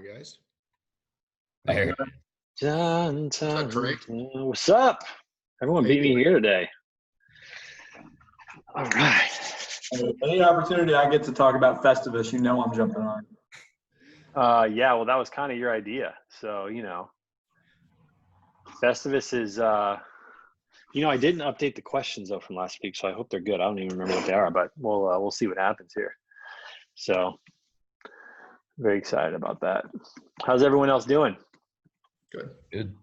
guys. There. What's up, Trey? What's up? Everyone beat me here today. All right. Any opportunity I get to talk about Festivus, you know I'm jumping on. Yeah, well, that was kind of your idea. So, Festivus is, I didn't update the questions, though, from last week, so I hope they're good. I don't even remember what they are, but we'll see what happens here. So, very excited about that. How's everyone else doing? Good.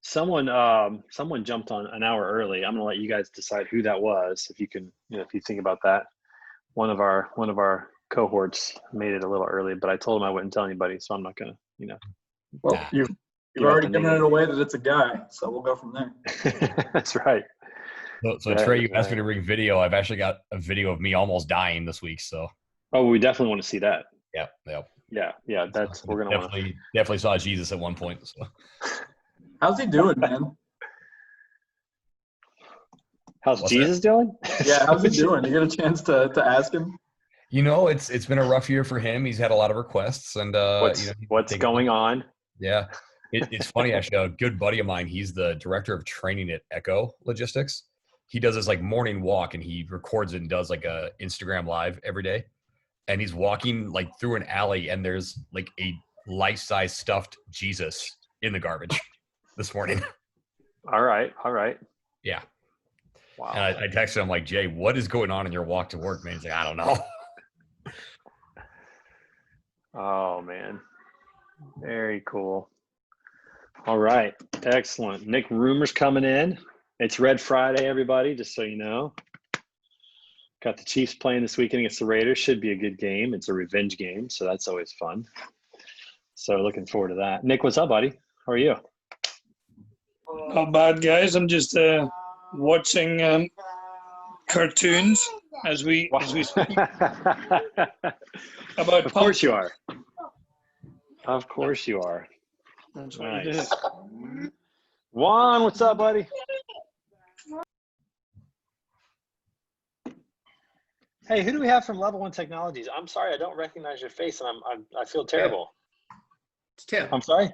Someone jumped on an hour early. I'm gonna let you guys decide who that was. If you can, if you think about that. One of our cohorts made it a little early, but I told him I wouldn't tell anybody, so I'm not gonna, Well, you've already given it away that it's a guy, so we'll go from there. That's right. So Trey, you asked me to bring video. I've actually got a video of me almost dying this week. So. Oh, we definitely want to see that. Yep. Yeah. That's we're gonna definitely saw Jesus at one point. So. How's he doing, man? How's Jesus doing? Yeah, how's he doing? You get a chance to ask him? It's been a rough year for him. He's had a lot of requests, and what's going on? Yeah, it's funny actually. A good buddy of mine, he's the director of training at Echo Logistics. He does this like morning walk, and he records it and does like a Instagram live every day. And he's walking like through an alley, and there's like a life-size stuffed Jesus in the garbage this morning. All right. Yeah. Wow. And I texted him like, Jay, what is going on in your walk to work, man? He's like, I don't know. Oh man, very cool. All right, excellent. Nick, rumors coming in. It's Red Friday, everybody. Just so you know. Got the Chiefs playing this weekend against the Raiders. Should be a good game. It's a revenge game, so that's always fun. So looking forward to that. Nick, what's up, buddy? How are you? Not bad, guys. I'm just watching cartoons as we speak. About of course you are. Of course you are. That's what Nice. it is. Juan, what's up, buddy? Hey, who do we have from Level 1 Technologies? I'm sorry, I don't recognize your face, and I feel terrible. It's Tim. I'm sorry?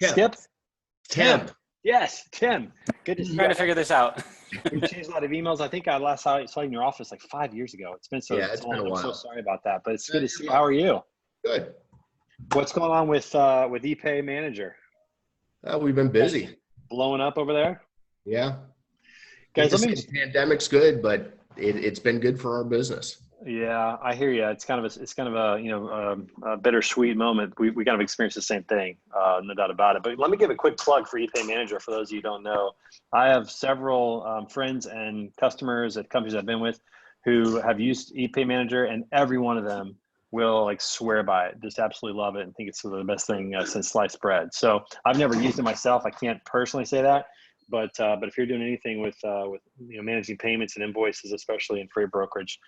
Tim. Skip? Tim. Yes, Tim. Good to see you. Trying to figure this out. We changed a lot of emails. I think I last saw you in your office like 5 years ago. It's been so been a long. while. I'm so sorry about that, but it's good to see you. How are you? Good. What's going on with ePay Manager? We've been busy. Blowing up over there? Yeah. Guys, the pandemic's good, but it's been good for our business. Yeah, I hear you. It's kind of a bittersweet moment. We kind of experienced the same thing, no doubt about it. But let me give a quick plug for ePay Manager for those of you who don't know. I have several friends and customers at companies I've been with who have used ePay Manager, and every one of them will like swear by it, just absolutely love it, and think it's sort of the best thing since sliced bread. So I've never used it myself. I can't personally say that, but if you're doing anything with managing payments and invoices, especially in freight brokerage,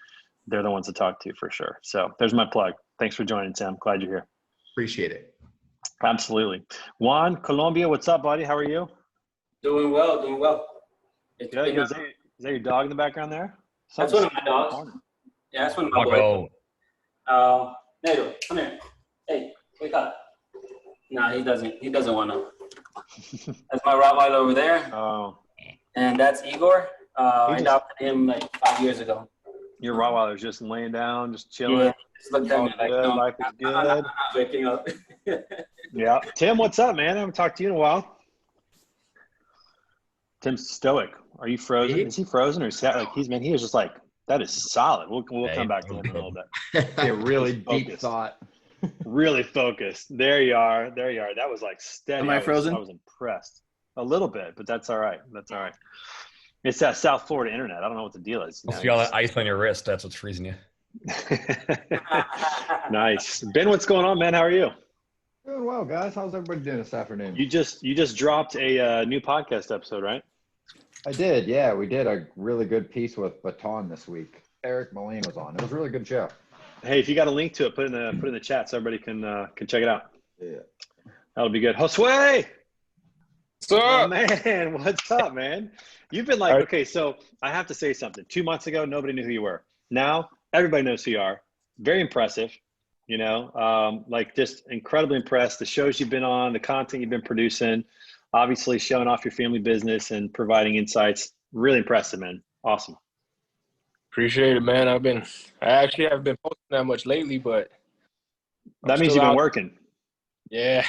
they're the ones to talk to for sure. So there's my plug. Thanks for joining, Tim. Glad you're here. Appreciate it. Absolutely. Juan, Colombia, what's up, buddy? How are you? Doing well. Good. Is that your dog in the background there? That's one of my dogs. Yeah, that's one of my boys. Nado, come here. Hey, wake up. No, he doesn't want to. That's my Rottweiler over there. Oh. And that's Igor. I adopted him like 5 years ago. Your Rottweiler's just laying down, just chilling. Yeah, just looked at me like, good. no, Life is good. I'm not waking up. Yeah. Tim, what's up, man? I haven't talked to you in a while. Tim's stoic. Are you frozen? Is he frozen, or is that like he was just like, that is solid. We'll come back to him in a little bit. A really deep thought. Really focused. There you are. That was like steady. Am I frozen? I was impressed. A little bit, but that's all right. It's that South Florida internet. I don't know what the deal is. Must be all that ice on your wrist. That's what's freezing you. Nice. Ben, what's going on, man? How are you? Doing well, guys. How's everybody doing this afternoon? You just dropped a new podcast episode, right? I did. Yeah, we did a really good piece with Baton this week. Eric Moline was on. It was a really good show. Hey, if you got a link to it, put it in the chat so everybody can check it out. Yeah. That'll be good. Josue! What's up? Oh, man, what's up, man? You've been like, okay, so I have to say something. 2 months ago, nobody knew who you were. Now, everybody knows who you are. Very impressive. Like just incredibly impressed. The shows you've been on, the content you've been producing, obviously showing off your family business and providing insights. Really impressive, man. Awesome. Appreciate it, man. I actually haven't been posting that much lately, but that means you've been working. Yeah.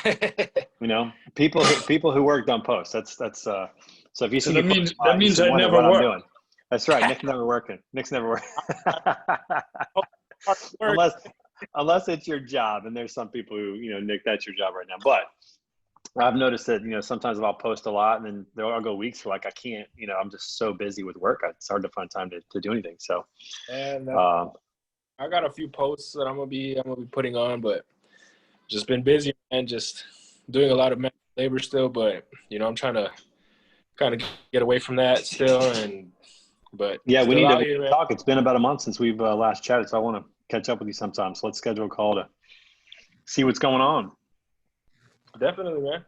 People who work don't post. That's so if you see that means I never what work. I'm doing. That's right. Nick's never working. Nick's never working. unless it's your job, and there's some people who, Nick, that's your job right now. But I've noticed that, sometimes I'll post a lot and then there'll go weeks where I can't, I'm just so busy with work. It's hard to find time to do anything. So, and I got a few posts that I'm gonna be putting on, but just been busy and just doing a lot of labor still. But I'm trying to kind of get away from that still. But yeah, we need to talk. It's been about a month since we've last chatted, so I want to catch up with you sometime. So let's schedule a call to see what's going on. Definitely, man.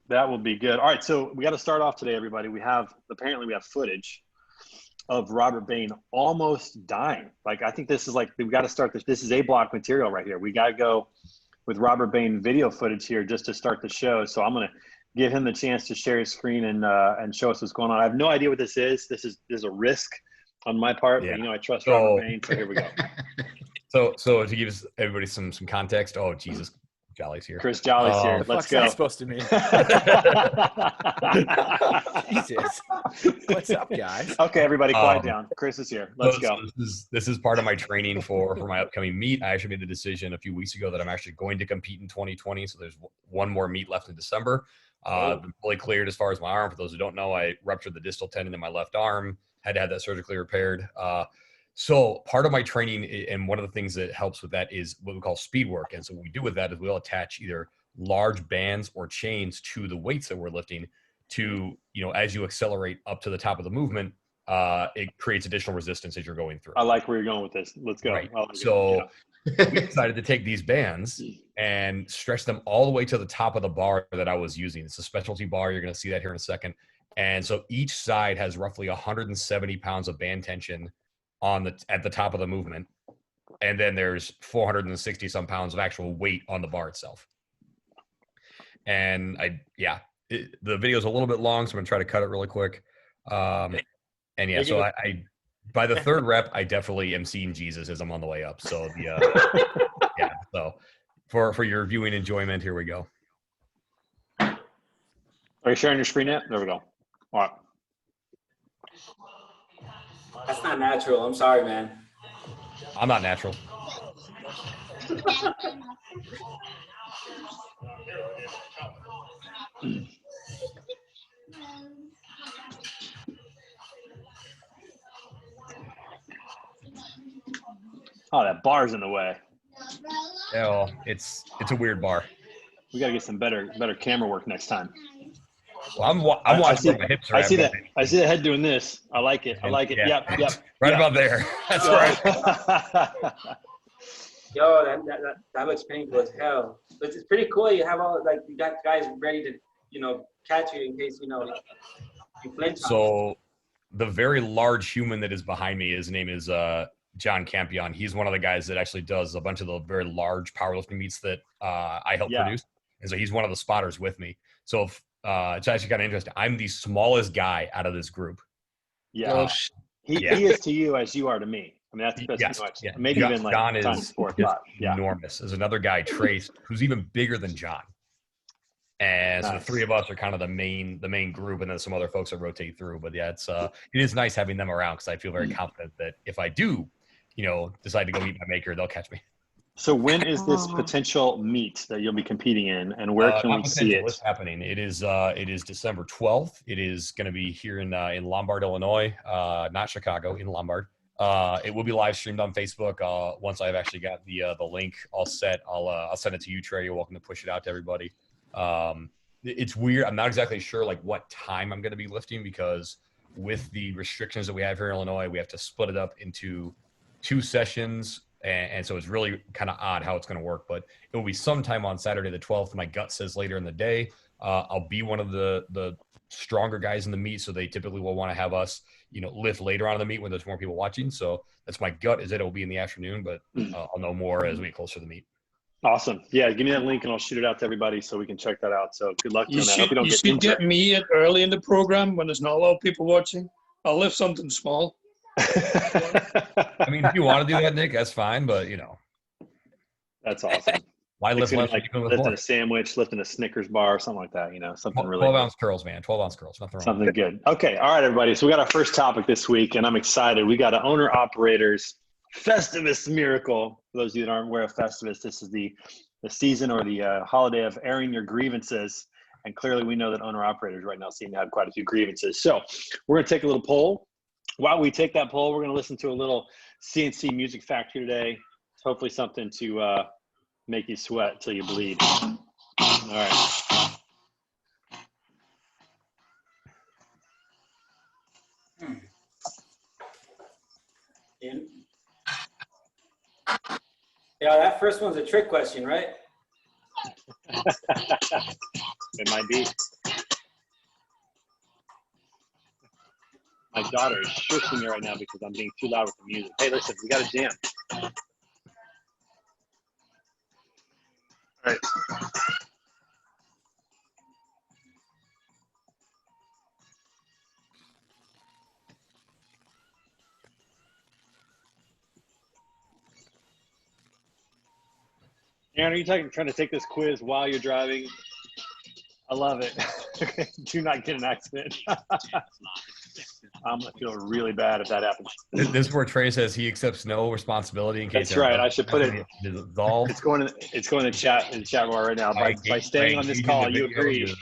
That will be good. All right, so we got to start off today, everybody. We have footage of Robert Bain almost dying. Like, I think this is we've got to start this. This is A block material right here. We got to go with Robert Bain video footage here just to start the show. So I'm going to give him the chance to share his screen and show us what's going on. I have no idea what this is. This is a risk on my part, but I trust Robert Bain. So here we go. So to give everybody some context. Oh, Jesus. Jolly's here. Chris Jolly's here. Let's go. What's that supposed to mean? Jesus. What's up, guys? Okay, everybody, quiet down. Chris is here. Let's go. This is part of my training for my upcoming meet. I actually made the decision a few weeks ago that I'm actually going to compete in 2020. So there's one more meet left in December. Been fully cleared as far as my arm. For those who don't know, I ruptured the distal tendon in my left arm. Had to have that surgically repaired. So part of my training, and one of the things that helps with that, is what we call speed work. And so what we do with that is we'll attach either large bands or chains to the weights that we're lifting to, as you accelerate up to the top of the movement, it creates additional resistance as you're going through. I like where you're going with this. Let's go. Right. So we decided to take these bands and stretch them all the way to the top of the bar that I was using. It's a specialty bar. You're going to see that here in a second. And so each side has roughly 170 pounds of band tension at the top of the movement, and then there's 460 some pounds of actual weight on the bar itself. And the video is a little bit long, so I'm gonna try to cut it really quick. So I by the third rep, I definitely am seeing Jesus as I'm on the way up. So so for your viewing enjoyment, here we go. Are you sharing your screen yet? There we go. All right. That's not natural. I'm sorry, man. I'm not natural. Oh, that bar's in the way. Yeah, well, it's a weird bar. We got to get some better camera work next time. Well, I'm watching my hips. I see that. I see the head doing this. I like it. Yeah. Yep. Right about there. That's right. Yo, that looks painful as hell. But it's pretty cool. You have you got guys ready to, catch you in case, you flinch. So the very large human that is behind me, his name is John Campion. He's one of the guys that actually does a bunch of the very large powerlifting meets that I help produce. And so he's one of the spotters with me. So it's actually kind of interesting. I'm the smallest guy out of this group. Yeah. He is to you as you are to me. I mean, that's the best much. Yeah. Maybe even John is Yeah. enormous. There's another guy, Trace, who's even bigger than John. And so the three of us are kind of the main group, and then some other folks that rotate through. But yeah, it is nice having them around because I feel very confident that if I do, decide to go meet my maker, they'll catch me. So when is this potential meet that you'll be competing in, and where can we see it? What's happening? It is December 12th. It is going to be here in Lombard, Illinois, not Chicago, in Lombard. It will be live streamed on Facebook. Once I've actually got the link all set, I'll send it to you, Trey. You're welcome to push it out to everybody. It's weird. I'm not exactly sure what time I'm going to be lifting because with the restrictions that we have here in Illinois, we have to split it up into 2 sessions. And so it's really kind of odd how it's going to work, but it will be sometime on Saturday the 12th. My gut says later in the day. I'll be one of the stronger guys in the meet, so they typically will want to have us, lift later on in the meet when there's more people watching. So that's my gut, is that it will be in the afternoon, but I'll know more as we get closer to the meet. Awesome. Yeah, give me that link and I'll shoot it out to everybody so we can check that out. So good luck to you on that. I hope you don't You get should injured. get me it early in the program when there's not a lot of people watching. I'll lift something small. I mean, if you want to do that, Nick, that's fine. But That's awesome. why lift less? Like lifting a sandwich, lifting a Snickers bar, something like that. Something really 12-ounce curls, man. 12-ounce curls. Nothing wrong. Something good. Okay. All right, everybody. So we got our first topic this week, and I'm excited. We got an owner operators Festivus miracle. For those of you that aren't aware of Festivus, this is the season or the holiday of airing your grievances. And clearly we know that owner operators right now seem to have quite a few grievances. So we're going to take a little poll. While we take that poll, we're going to listen to a little CNC Music Factory today. Hopefully something to make you sweat till you bleed. All right. Yeah, that first one's a trick question, right? It might be. My daughter is shushing me right now because I'm being too loud with the music. Hey, listen, we got a jam. All right. Aaron, are you trying to take this quiz while you're driving? I love it. Do not get an accident. I'm going to feel really bad if that happens. This is where Trey says he accepts no responsibility in case. That's right. I should put it. Dissolve. It's going in the chat bar right now. By staying on this call, you agree.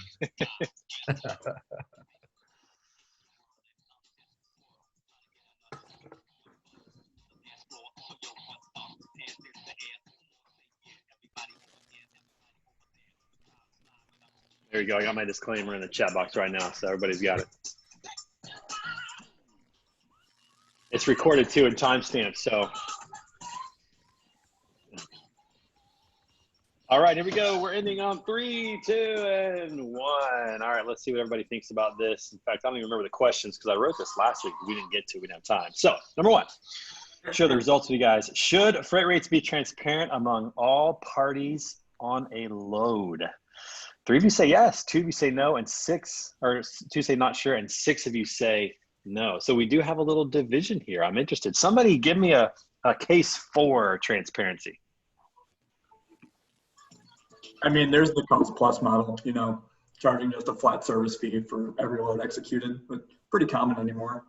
There you go. I got my disclaimer in the chat box right now, so everybody's got it. It's recorded too and timestamped, so. All right, here we go. We're ending on 3, 2, and 1. All right, let's see what everybody thinks about this. In fact, I don't even remember the questions because I wrote this last week. We didn't get to. We didn't have time. So, number 1, show the results to you guys. Should freight rates be transparent among all parties on a load? 3 of you say yes, 2 of you say no, and 2 say not sure, and 6 of you say no. So we do have a little division here. I'm interested. Somebody give me a case for transparency. I mean, there's the cost plus model, charging just a flat service fee for every load executed, but pretty common anymore.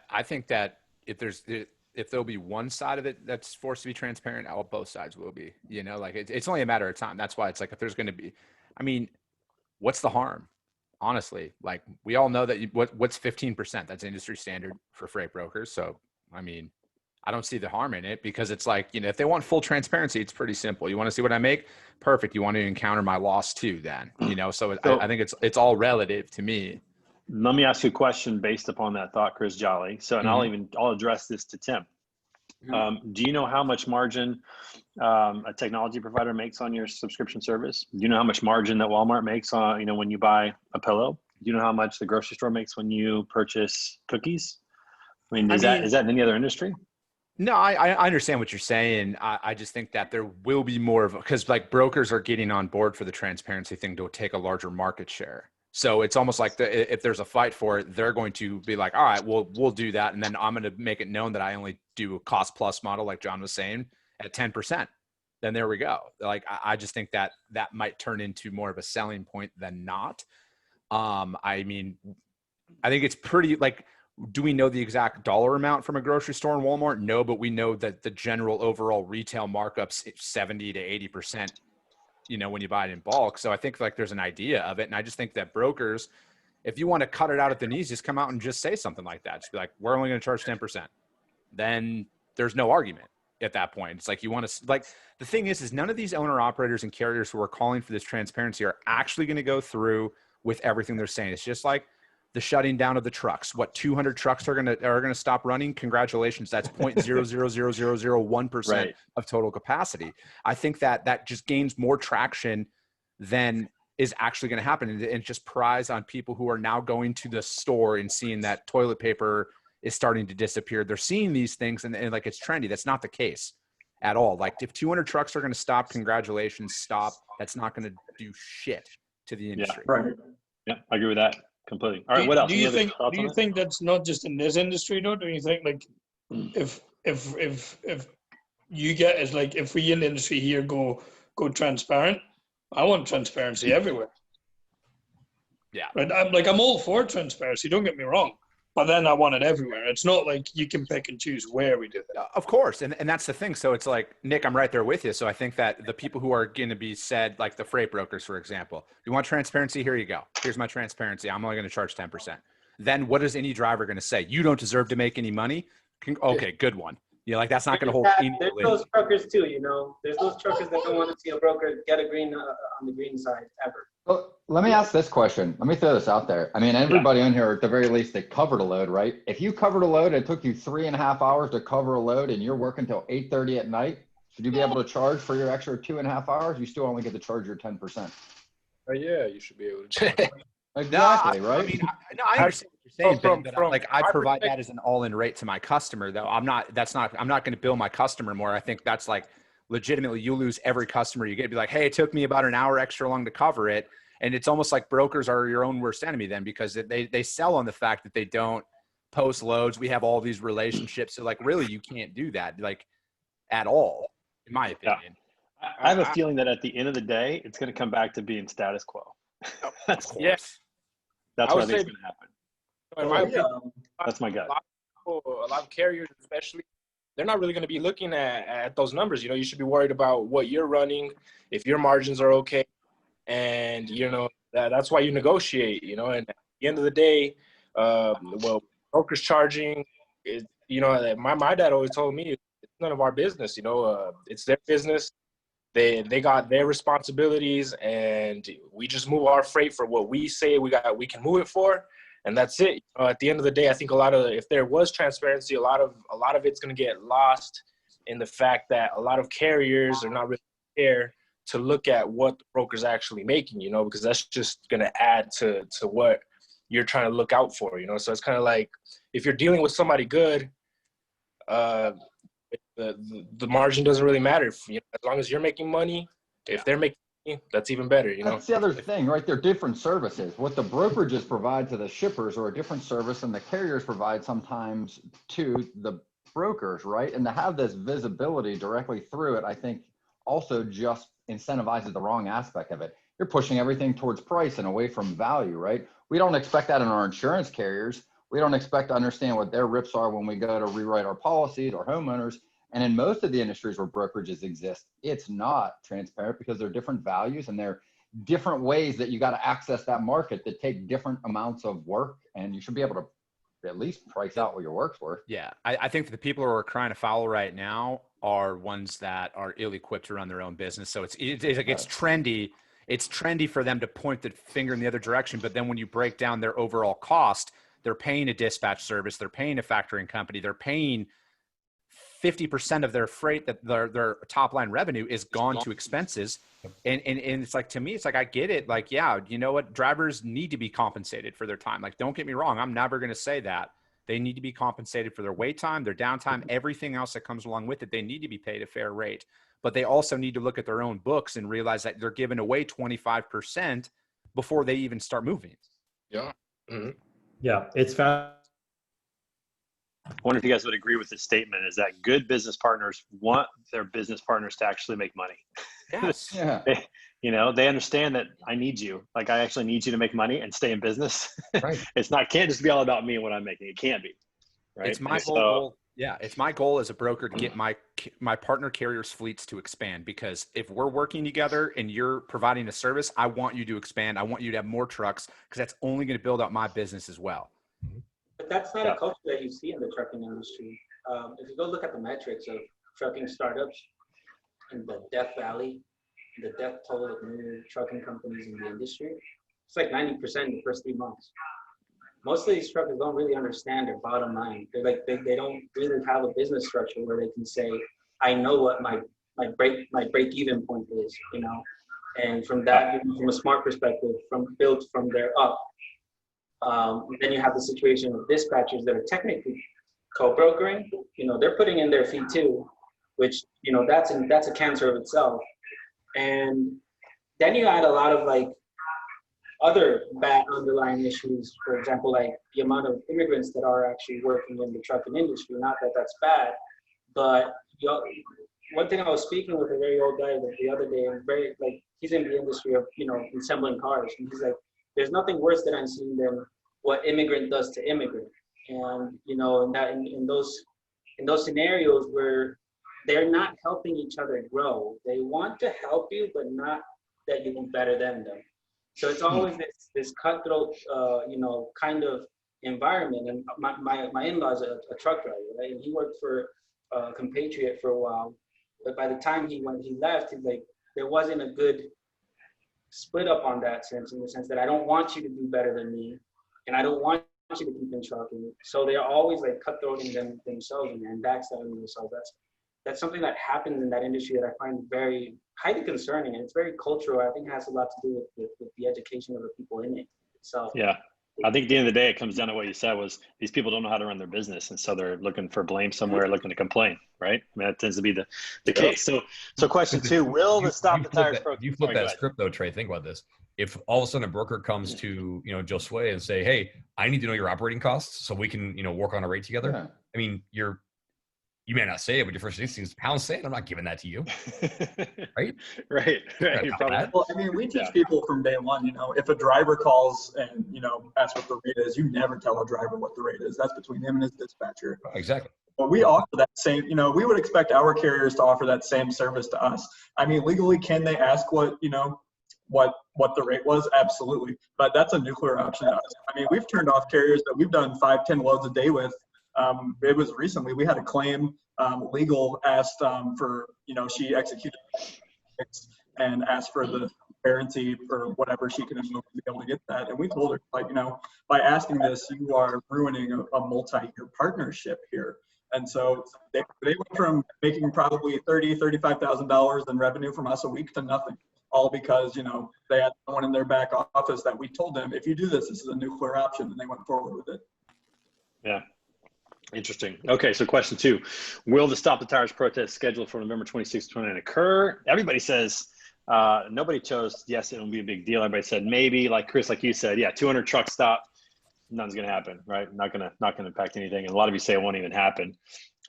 I think that if there'll be one side of it that's forced to be transparent, both sides will be, it's only a matter of time. That's why it's like, if there's going to be, what's the harm? Honestly, like we all know that what's 15%, that's industry standard for freight brokers. So, I don't see the harm in it because it's like, if they want full transparency, it's pretty simple. You want to see what I make? Perfect. You want to encounter my loss too, then, so I think it's all relative to me. Let me ask you a question based upon that thought, Chris Jolly. So, and I'll address this to Tim. Do you know how much margin a technology provider makes on your subscription service? Do you know how much margin that Walmart makes on, when you buy a pillow? Do you know how much the grocery store makes when you purchase cookies? Is that in any other industry? No, I understand what you're saying. I just think that there will be more of, because like brokers are getting on board for the transparency thing to take a larger market share. So it's almost like if there's a fight for it, they're going to be like, all right, we'll do that. And then I'm going to make it known that I only do a cost plus model, like John was saying, at 10%. Then there we go. Like, I just think that might turn into more of a selling point than not. I think it's pretty like, do we know the exact dollar amount from a grocery store and Walmart? No, but we know that the general overall retail markups 70 to 80%, when you buy it in bulk. So I think like there's an idea of it. And I just think that brokers, if you want to cut it out at the knees, just come out and just say something like that. Just be like, we're only going to charge 10%. Then there's no argument at that point. It's like, you want to, like, the thing is none of these owner operators and carriers who are calling for this transparency are actually going to go through with everything they're saying. It's just like the shutting down of the trucks. What, 200 trucks are going to stop running? Congratulations. That's 0.00001% Right. of total capacity. I think that just gains more traction than is actually going to happen. And just prize on people who are now going to the store and seeing that toilet paper is starting to disappear. They're seeing these things and like it's trendy. That's not the case. at all. Like if 200 trucks are going to stop, congratulations, stop. That's not going to do shit to the industry. Right. Yeah, I agree with that completely. All right, what else? Do Any you other think? thoughts Do on you that? think that's not just in this industry, though? Do you think like if you get is like if we in the industry here go transparent, I want transparency everywhere. Yeah. Right. I'm all for transparency. Don't get me wrong, but then I want it everywhere. It's not like you can pick and choose where we do it. Of course. And that's the thing. So it's like, Nick, I'm right there with you. So I think that the people who are going to be said, like the freight brokers, for example, you want transparency? Here you go. Here's my transparency. I'm only going to charge 10%. Then what is any driver going to say? You don't deserve to make any money. Okay, good one. You know, like that's not going to hold any There's validity. those truckers too, you know. There's those truckers that don't want to see a broker get a green on the green side ever. Well, let me ask this question. Let me throw this out there. I mean, everybody on here, at the very least, that covered a load, right? If you covered a load, it took you 3.5 hours to cover a load and you're working till 8:30 at night, should you be able to charge for your extra 2.5 hours? You still only get to charge your 10%. Yeah, you should be able to charge. Exactly, right? I mean, I understand what you're saying, From- Ben, but from like I my provide that perspective- as an all-in rate to my customer, though. I'm not going to bill my customer more. I think that's like legitimately you lose every customer you get. Be like, hey, it took me about an hour extra long to cover it. And it's almost like brokers are your own worst enemy then, because they sell on the fact that they don't post loads. We have all these relationships. So like, really, you can't do that like at all, in my opinion. I have a feeling that at the end of the day, it's going to come back to being status quo. That's Yes. what I think is going to happen. In my opinion, That's my gut. A lot of carriers, especially, they're not really going to be looking at those numbers. You know, you should be worried about what you're running, if your margins are okay. And, you know, that's why you negotiate, you know, and at the end of the day, well, brokers charging is, you know, my dad always told me it's none of our business, you know, it's their business. They got their responsibilities and we just move our freight for what we say we can move it for. And that's it. You know, at the end of the day, I think if there was transparency, a lot of it's going to get lost in the fact that a lot of carriers are not really there to look at what the broker's actually making, you know, because that's just going to add to what you're trying to look out for, you know. So it's kind of like if you're dealing with somebody good, the margin doesn't really matter. You know, as long as you're making money, if they're making money, that's even better, you know. That's the other thing, right? They're different services. What the brokerages provide to the shippers are a different service than the carriers provide sometimes to the brokers, right? And to have this visibility directly through it, I think also just incentivizes the wrong aspect of it. You're pushing everything towards price and away from value, right? We don't expect that in our insurance carriers. We don't expect to understand what their rips are when we go to rewrite our policies or homeowners. And in most of the industries where brokerages exist, it's not transparent because there are different values and there are different ways that you got to access that market that take different amounts of work. And you should be able to at least price out what your work's worth. Yeah, I think that the people who are crying foul right now are ones that are ill-equipped to run their own business. So it's trendy. It's trendy for them to point the finger in the other direction. But then when you break down their overall cost, they're paying a dispatch service, they're paying a factoring company, they're paying 50% of their freight, that their top line revenue is gone to expenses. And it's like, to me, it's like, I get it. Like, yeah, you know what? Drivers need to be compensated for their time. Like, don't get me wrong. I'm never going to say that. They need to be compensated for their wait time, their downtime, everything else that comes along with it. They need to be paid a fair rate, but they also need to look at their own books and realize that they're giving away 25% before they even start moving. Yeah. Mm-hmm. Yeah. It's found. I wonder if you guys would agree with this statement, is that good business partners want their business partners to actually make money. Yes. Yeah. They understand that I need you. Like, I actually need you to make money and stay in business. Right. Can't just be all about me and what I'm making. It can't be. Right. It's my goal. Yeah. It's my goal as a broker to get my partner carriers fleets to expand, because if we're working together and you're providing a service, I want you to expand. I want you to have more trucks, because that's only going to build up my business as well. But that's not a culture that you see in the trucking industry. If you go look at the metrics of trucking startups in the Death Valley, the death toll of new trucking companies in the industry, it's like 90% in the first 3 months. Most of these truckers don't really understand their bottom line. They're like, they don't really have a business structure where they can say, I know what my break even point is, you know. And from that, from a smart perspective, built from there up. Then you have the situation of dispatchers that are technically co-brokering. You know, they're putting in their fee too, which, you know, that's a cancer of itself. And then you add a lot of like other bad underlying issues, for example, like the amount of immigrants that are actually working in the trucking industry. Not that that's bad, but one thing I was speaking with a very old guy the other day, and very like he's in the industry of, you know, assembling cars, and he's like, there's nothing worse that I'm seeing than what immigrant does to immigrant. And you know, in those scenarios where they're not helping each other grow, they want to help you, but not that you do better than them. So it's always this cutthroat, you know, kind of environment. And my in-law is a truck driver, right? And he worked for Compatriot for a while, but by the time he left, he's like, there wasn't a good split up on that sense, in the sense that I don't want you to do better than me, and I don't want you to keep in trucking. So they're always like cutthroating themselves and backstabbing themselves. That's something that happens in that industry that I find very highly concerning, and it's very cultural. I think it has a lot to do with the education of the people in it itself. Yeah. I think at the end of the day, it comes down to what you said was these people don't know how to run their business. And so they're looking for blame somewhere, looking to complain, right? I mean, that tends to be the case. So question 2, will the Stop the Tires protest? You flip that script though, Trey, think about this. If all of a sudden a broker comes to, you know, Josue and say, hey, I need to know your operating costs so we can, you know, work on a rate together. Yeah. I mean, you may not say it, but your first instinct is pound sand. I'm not giving that to you. Right? Right. You're probably, well, I mean, we teach people from day one, you know, if a driver calls and, you know, asks what the rate is, you never tell a driver what the rate is. That's between him and his dispatcher. Exactly. But we offer that same, you know, we would expect our carriers to offer that same service to us. I mean, legally, can they ask what, you know, what the rate was? Absolutely. But that's a nuclear option to us. I mean, we've turned off carriers that we've done 5-10 loads a day with. It was recently, we had a claim, legal asked for, you know, she executed and asked for the transparency or whatever she can be able to get that. And we told her, like, you know, by asking this, you are ruining a multi-year partnership here. And so they went from making probably $30,000-$35,000 in revenue from us a week to nothing, all because, you know, they had someone in their back office that we told them, if you do this, this is a nuclear option, and they went forward with it. Yeah. Interesting. Okay, so question 2, will the Stop the Tires protest scheduled for November 26th, 29 occur? Everybody says, nobody chose, yes, it'll be a big deal. Everybody said maybe, like Chris, like you said, yeah, 200 trucks stop, nothing's going to happen, right? Not going to impact anything. And a lot of you say it won't even happen.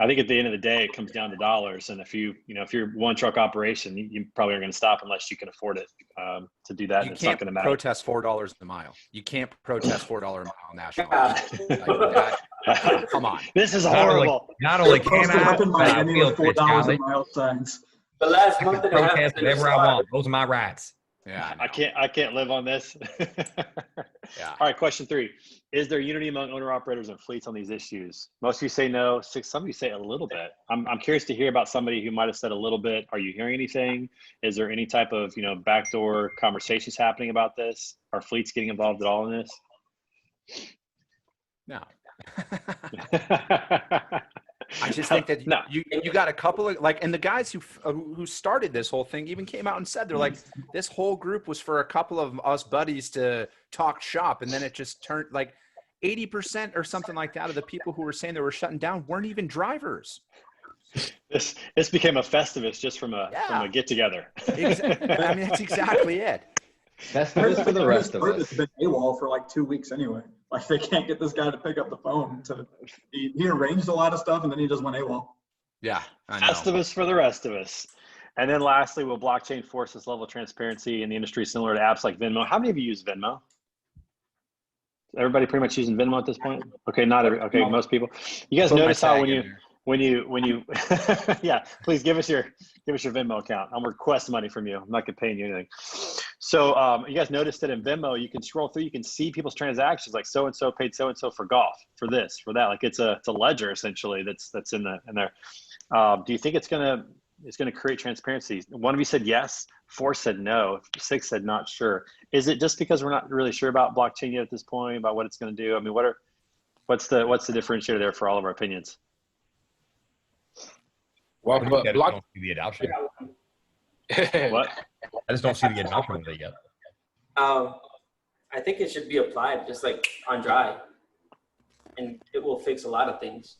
I think at the end of the day, it comes down to dollars. And if if you're one truck operation, you probably aren't going to stop unless you can afford it to do that. You it's can't not going to matter. protest $4 a mile. You can't protest $4 a mile nationally. Come on. This is horrible. Not only can I, in Miami with $4 a mile signs. The last month and a half. Protest whatever I want. Those are my rights. Yeah, I can't live on this. Yeah. All right, question 3. Is there unity among owner operators and fleets on these issues? Most of you say no. Some of you say a little bit. I'm curious to hear about somebody who might have said a little bit. Are you hearing anything? Is there any type of, you know, backdoor conversations happening about this? Are fleets getting involved at all in this? No. I just think that you got a couple of, like, and the guys who started this whole thing even came out and said, they're like, this whole group was for a couple of us buddies to talk shop, and then it just turned like 80% or something like that of the people who were saying they were shutting down weren't even drivers. This became a Festivus just from a get together. I mean, that's exactly it. Festivus for the rest of us. It's been AWOL for like 2 weeks anyway. Like, they can't get this guy to pick up the phone. He arranged a lot of stuff, and then he just went AWOL. Yeah, I know. Festivus for the rest of us. And then lastly, will blockchain force this level of transparency in the industry similar to apps like Venmo? How many of you use Venmo? Everybody pretty much using Venmo at this point? Okay, not every. Okay, most people. You guys notice how when you yeah, please give us your Venmo account. I'll request money from you. I'm not gonna pay you anything. So you guys noticed that in Venmo, you can scroll through, you can see people's transactions, like so and so paid so and so for golf, for this, for that. Like it's a ledger essentially that's in there. Do you think it's gonna create transparency? One of you said yes, 4 said no, 6 said not sure. Is it just because we're not really sure about blockchain yet at this point, about what it's gonna do? I mean, what's the differentiator there for all of our opinions? Well, but I don't see the adoption. What? I just don't see the adoption of it yet. I think it should be applied just like on dry, and it will fix a lot of things.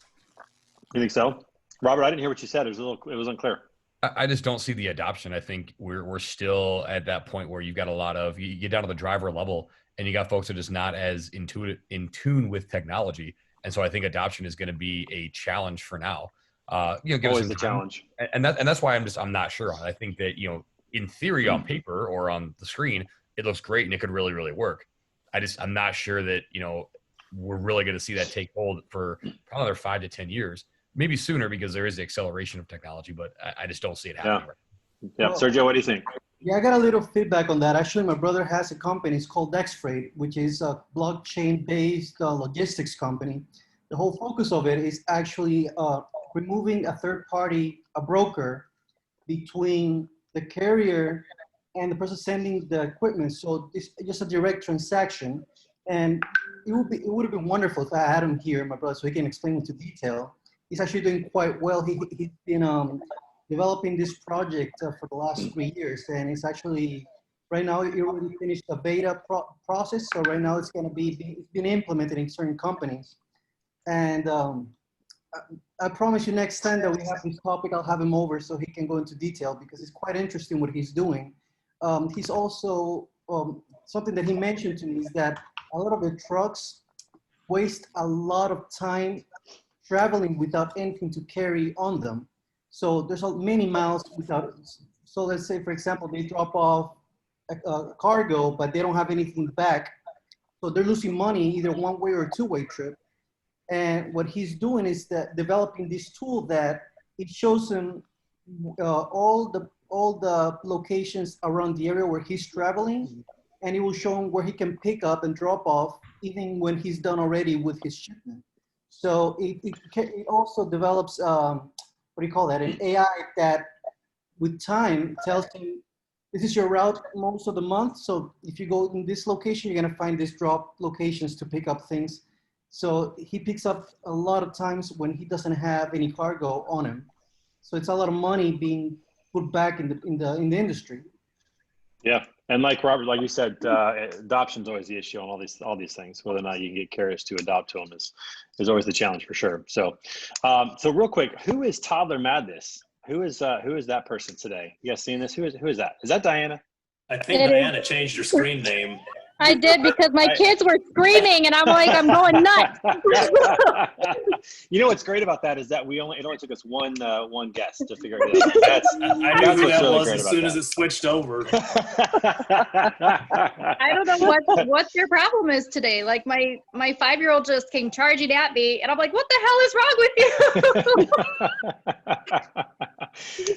You think so? Robert, I didn't hear what you said. It was unclear. I just don't see the adoption. I think we're still at that point where you've got a lot of, you get down to the driver level and you got folks that are just not as in tune with technology. And so I think adoption is going to be a challenge for now. Give Always us a challenge. And that's why I'm not sure. I think that, in theory on paper or on the screen, it looks great and it could really, really work. I'm not sure that, we're really going to see that take hold for probably another 5 to 10 years. Maybe sooner because there is the acceleration of technology, but I just don't see it happening. Yeah. Well, Sergio, what do you think? Yeah, I got a little feedback on that. Actually, my brother has a company. It's called DexFreight, which is a blockchain-based logistics company. The whole focus of it is actually removing a third party, a broker, between the carrier and the person sending the equipment. So it's just a direct transaction. And it would have been wonderful if I had him here, my brother, so he can explain into detail. He's actually doing quite well. He's been developing this project for the last 3 years, and it's actually right now he already finished the beta process. So right now it's been implemented in certain companies, and I promise you next time that we have this topic, I'll have him over so he can go into detail because it's quite interesting what he's doing. He's also something that he mentioned to me is that a lot of the trucks waste a lot of time traveling without anything to carry on them. So there's many miles without, so let's say, for example, they drop off a cargo, but they don't have anything back. So they're losing money, either one way or two-way trip. And what he's doing is that developing this tool that it shows him all the locations around the area where he's traveling, and it will show him where he can pick up and drop off, even when he's done already with his shipment. So it also develops, what do you call that? An AI that with time tells him, this is your route most of the month. So if you go in this location, you're gonna find these drop locations to pick up things. So he picks up a lot of times when he doesn't have any cargo on him. So it's a lot of money being put back in the industry. Yeah, and like Robert, like you said, adoption is always the issue on all these things. Whether or not you can get carriers to adopt to them is always the challenge for sure. So, so real quick, who is Toddler Madness? Who is that person today? You guys seeing this? Who is that? Is that Diana? I think Diana changed her screen name. I did because my kids were screaming and I'm like, I'm going nuts. You know what's great about that is that it only took us one guest to figure it out. I knew who that was as soon as it switched over. I don't know what your problem is today. Like my 5-year-old just came charging at me and I'm like, what the hell is wrong with you?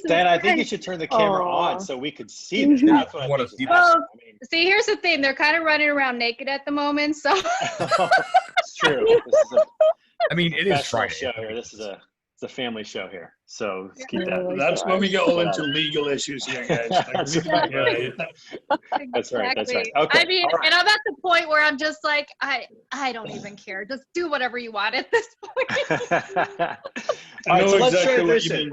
Dan, I think you should turn the camera on so we could see this. That's what I want to see. Well, see, here's the thing. They're kind of running around naked at the moment, so. It's true. It is Friday. Show here. It's a family show here. So let's keep that. That's when we get all into legal issues here, guys. That's right. That's right. Okay. I mean, right. and I'm at the point where I'm just like, I don't even care. Just do whatever you want at this point. All right, so let's transition.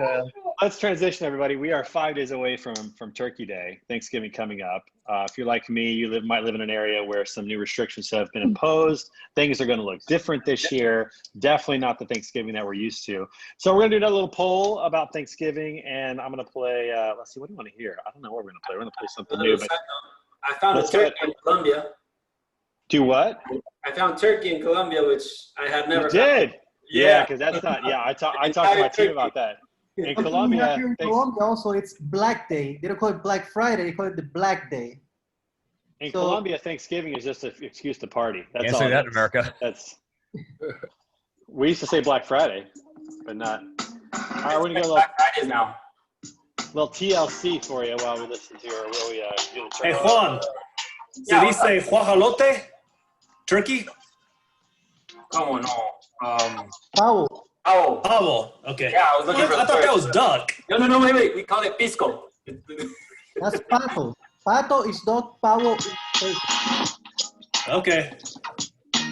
Let's transition, everybody. We are 5 days away from Turkey Day, Thanksgiving coming up. If you're like me, you might live in an area where some new restrictions have been imposed. Things are going to look different this year. Definitely not the Thanksgiving that we're used to. So we're going to do another little poll about Thanksgiving, and I'm going to play. Let's see, what do you want to hear? I don't know what we're going to play. We're going to play something new. But I found a turkey in Colombia. Do what? I found turkey in Colombia, which I had never. You did? Found. Yeah, because that's not. Yeah, I talked to my team about that. In Colombia, here in Colombia also it's Black Day. They don't call it Black Friday. They call it the Black Day. In Colombia, Thanksgiving is just an excuse to party. That's can't all say that in America. We used to say Black Friday, but not. All right, we're gonna go Black Fridays now. Little TLC for you while we listen to her. Will we do the Hey Juan, did he say guajolote? Turkey? Come on, no. Pavo. Oh. Okay. Yeah, I was looking for. I thought that was duck. No, wait. We call it pisco. That's pato. Pato is dog. Pavo is turkey. Okay.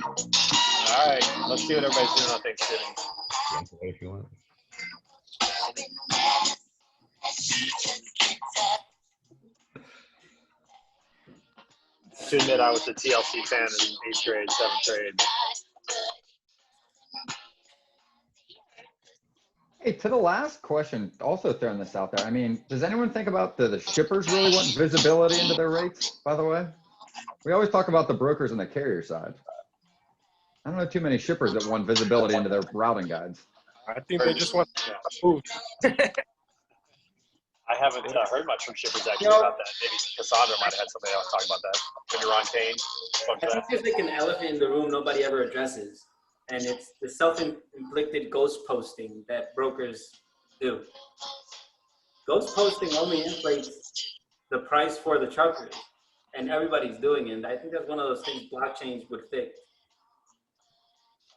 All right, let's see what everybody's doing on Thanksgiving. If you want. To admit, I was a TLC fan in 8th grade, 7th grade. Hey, to the last question, also throwing this out there. I mean, does anyone think about the shippers really want visibility into their rates, by the way? We always talk about the brokers and the carrier side. I don't know too many shippers that want visibility into their routing guides. I think they just want to move. I haven't heard much from shippers actually about that. Maybe Cassandra might have had somebody else talk about that. Maybe Ron Kane. I think there's like an elephant in the room nobody ever addresses, and it's the self-inflicted ghost posting that brokers do. Ghost posting only inflates the price for the truckers, and everybody's doing it. And I think that's one of those things blockchains would fix.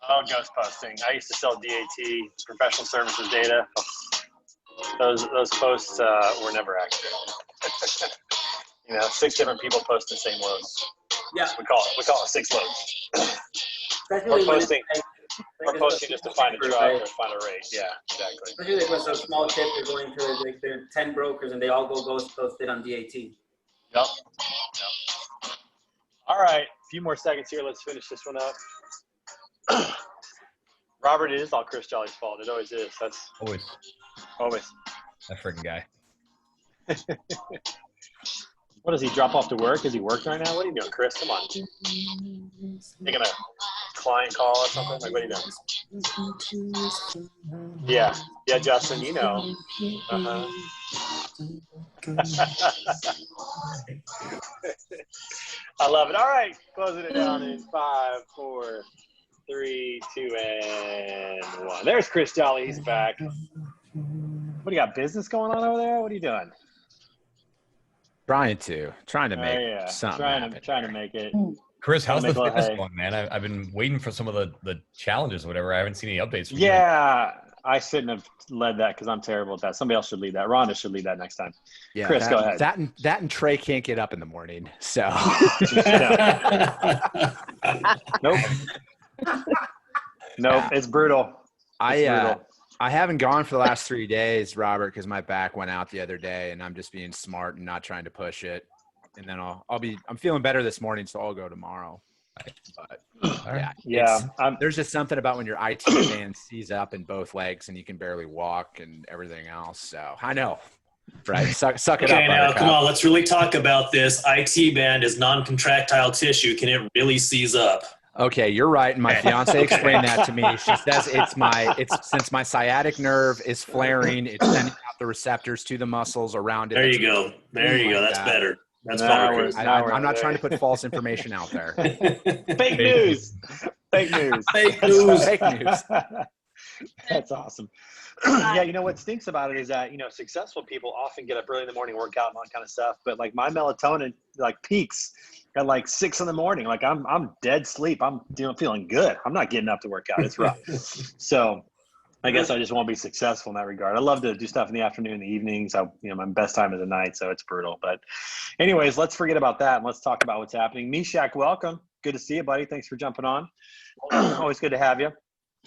Oh, ghost posting. I used to sell DAT, professional services data. Those posts were never accurate. 6 different people post the same loads. Yeah. We call it 6 loads. Especially We're posting just to find a truck or find a rate. Yeah, exactly. Especially like when some small tip they're going to like there are 10 brokers and they all go ghost posted on DAT. Yep. All right, a few more seconds here. Let's finish this one up. Robert, it is all Chris Jolly's fault. It always is. That's always. That freaking guy. What does he drop off to work? Is he working right now? What are you doing, Chris? Come on. Taking a client call or something? Like, what are you doing? Yeah, Justin, you know. I love it. All right, closing it down in 5, 4, 3, 2, and 1. There's Chris Jolly. He's back. What do you got? Business going on over there? What are you doing? Trying to make something happen. Trying to make it. Chris, how's the fitness going, man? I've been waiting for some of the challenges or whatever. I haven't seen any updates from you. I shouldn't have led that because I'm terrible at that. Somebody else should lead that. Rhonda should lead that next time. Yeah, Chris, go ahead. That and Trey can't get up in the morning, so. Nope, it's brutal. I haven't gone for the last 3 days, Robert, because my back went out the other day, and I'm just being smart and not trying to push it. And then I'm feeling better this morning, so I'll go tomorrow. But there's just something about when your IT band sees up in both legs and you can barely walk and everything else. So I know, right? Suck it up. Okay, now come on, let's really talk about this. IT band is non-contractile tissue. Can it really seize up? Okay, you're right. And my fiance explained that to me. She says it's since my sciatic nerve is flaring, it's sending out the receptors to the muscles around it. There you go. That's better. That's better. I'm not trying to put false information out there. Fake news. Fake news. Fake news. Fake news. That's awesome. Yeah, you know what stinks about it is that, successful people often get up early in the morning, work out and all that kind of stuff. But like my melatonin peaks at like 6 in the morning. Like I'm dead sleep. I'm feeling good. I'm not getting up to work out. It's rough. So I guess I just won't be successful in that regard. I love to do stuff in the afternoon, the evenings. My best time is at night, so it's brutal. But anyways, let's forget about that and let's talk about what's happening. Mishak, welcome. Good to see you, buddy. Thanks for jumping on. Always good to have you.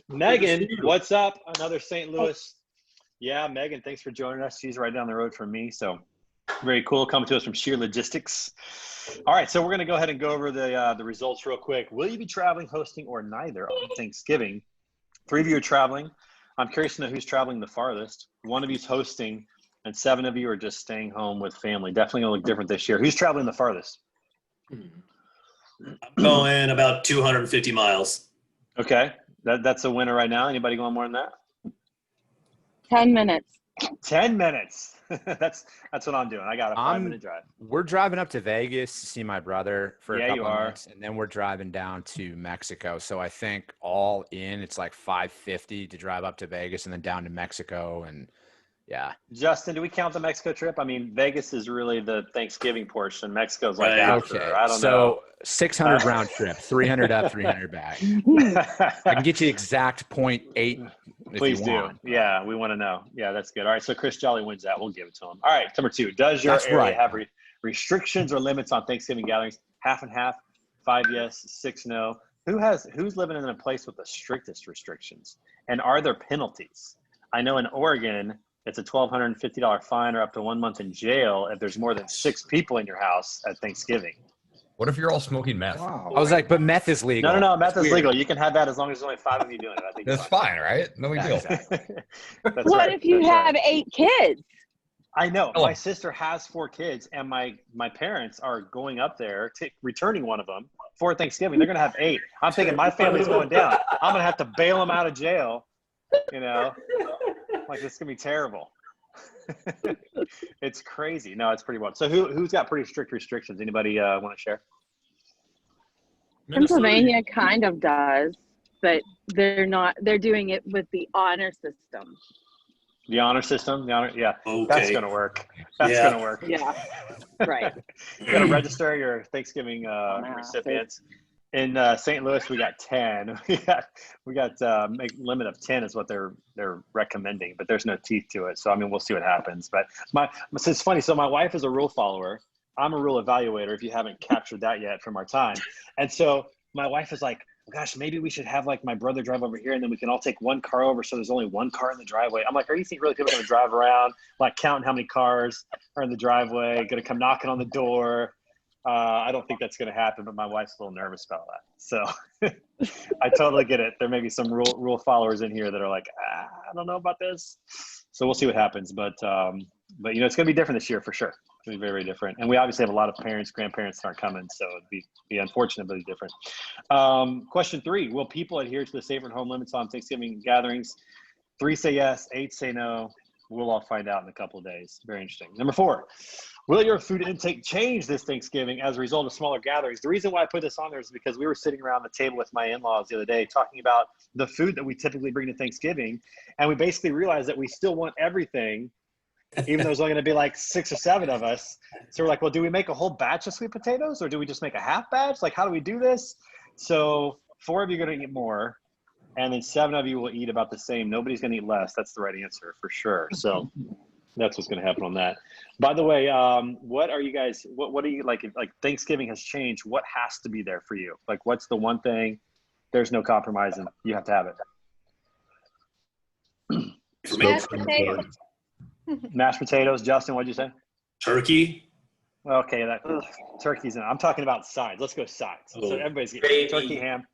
Megan, what's up? Another St. Louis. Yeah, Megan, thanks for joining us. She's right down the road from me, so very cool. Coming to us from Sheer Logistics. All right, so we're going to go ahead and go over the results real quick. Will you be traveling, hosting, or neither on Thanksgiving? 3 of you are traveling. I'm curious to know who's traveling the farthest. 1 of you is hosting, and 7 of you are just staying home with family. Definitely going to look different this year. Who's traveling the farthest? I'm going about 250 miles. Okay, that's a winner right now. Anybody going more than that? 10 minutes. 10 minutes. That's what I'm doing. I got a 5-minute drive. We're driving up to Vegas to see my brother for a couple of months, and then we're driving down to Mexico. So I think all in, it's like $550 to drive up to Vegas and then down to Mexico. And yeah. Justin, do we count the Mexico trip? I mean, Vegas is really the Thanksgiving portion. Mexico's like after. Okay. I don't know. 600 round trip, 300 up, 300 back. I can get you exact 0.8 Please do. Yeah, we want to know. Yeah, that's good. All right, so Chris Jolly wins that. We'll give it to him. All right, number 2. Does your area have restrictions or limits on Thanksgiving gatherings? Half and half, 5 yes, 6 no. Who's living in a place with the strictest restrictions? And are there penalties? I know in Oregon, it's a $1,250 fine or up to 1 month in jail if there's more than 6 people in your house at Thanksgiving. What if you're all smoking meth? Wow. I was like, but meth is legal. No, meth is Weird. legal. You can have that as long as there's only 5 of you doing it. I think That's it's fine, right? No big deal. Exactly. That's What right. if you That's have right. 8 kids? I know. Oh. My sister has 4 kids, and my parents are going up there, returning one of them for Thanksgiving. They're going to have 8. I'm thinking my family's going down. I'm going to have to bail them out of jail. You know, like this is going to be terrible. It's crazy. No, it's pretty wild. So who's got pretty strict restrictions? Anybody want to share? Pennsylvania kind of does, but they're not. They're doing it with the honor system. The honor system? Yeah. Okay. That's going to work. That's Yeah. going to work. Yeah, right. You got to register your Thanksgiving recipients. In St. Louis, we got 10. we got make limit of 10 is what they're recommending, but there's no teeth to it. So I mean, we'll see what happens. But it's funny. So my wife is a rule follower. I'm a rule evaluator. If you haven't captured that yet from our time, and so my wife is like, gosh, maybe we should have like my brother drive over here and then we can all take one car over so there's only one car in the driveway. I'm like, are you think really people are going to drive around, like counting how many cars are in the driveway, going to come knocking on the door? I don't think that's going to happen, but my wife's a little nervous about that. So I totally get it. There may be some rule followers in here that are like, I don't know about this. So we'll see what happens. But you know, it's going to be different this year for sure. It's going to be very, very different. And we obviously have a lot of parents, grandparents that aren't coming. So it'd be unfortunate, but it's different. Question 3, will people adhere to the safer at home limits on Thanksgiving gatherings? 3 say yes, 8 say no. We'll all find out in a couple of days. Very interesting. Number 4, will your food intake change this Thanksgiving as a result of smaller gatherings? The reason why I put this on there is because we were sitting around the table with my in-laws the other day talking about the food that we typically bring to Thanksgiving. And we basically realized that we still want everything, even though there's only going to be like 6 or 7 of us. So we're like, well, do we make a whole batch of sweet potatoes or do we just make a half batch? Like, how do we do this? So 4 of you are going to eat more. And then 7 of you will eat about the same. Nobody's going to eat less. That's the right answer for sure. So that's what's going to happen on that. By the way, what are you guys, what are you like Thanksgiving has changed. What has to be there for you? Like, what's the one thing there's no compromise and you have to have it? Mashed potatoes. Mashed potatoes. Justin, what'd you say? Turkey. Okay, turkey's in. I'm talking about sides. Let's go sides. So everybody's getting turkey, ham.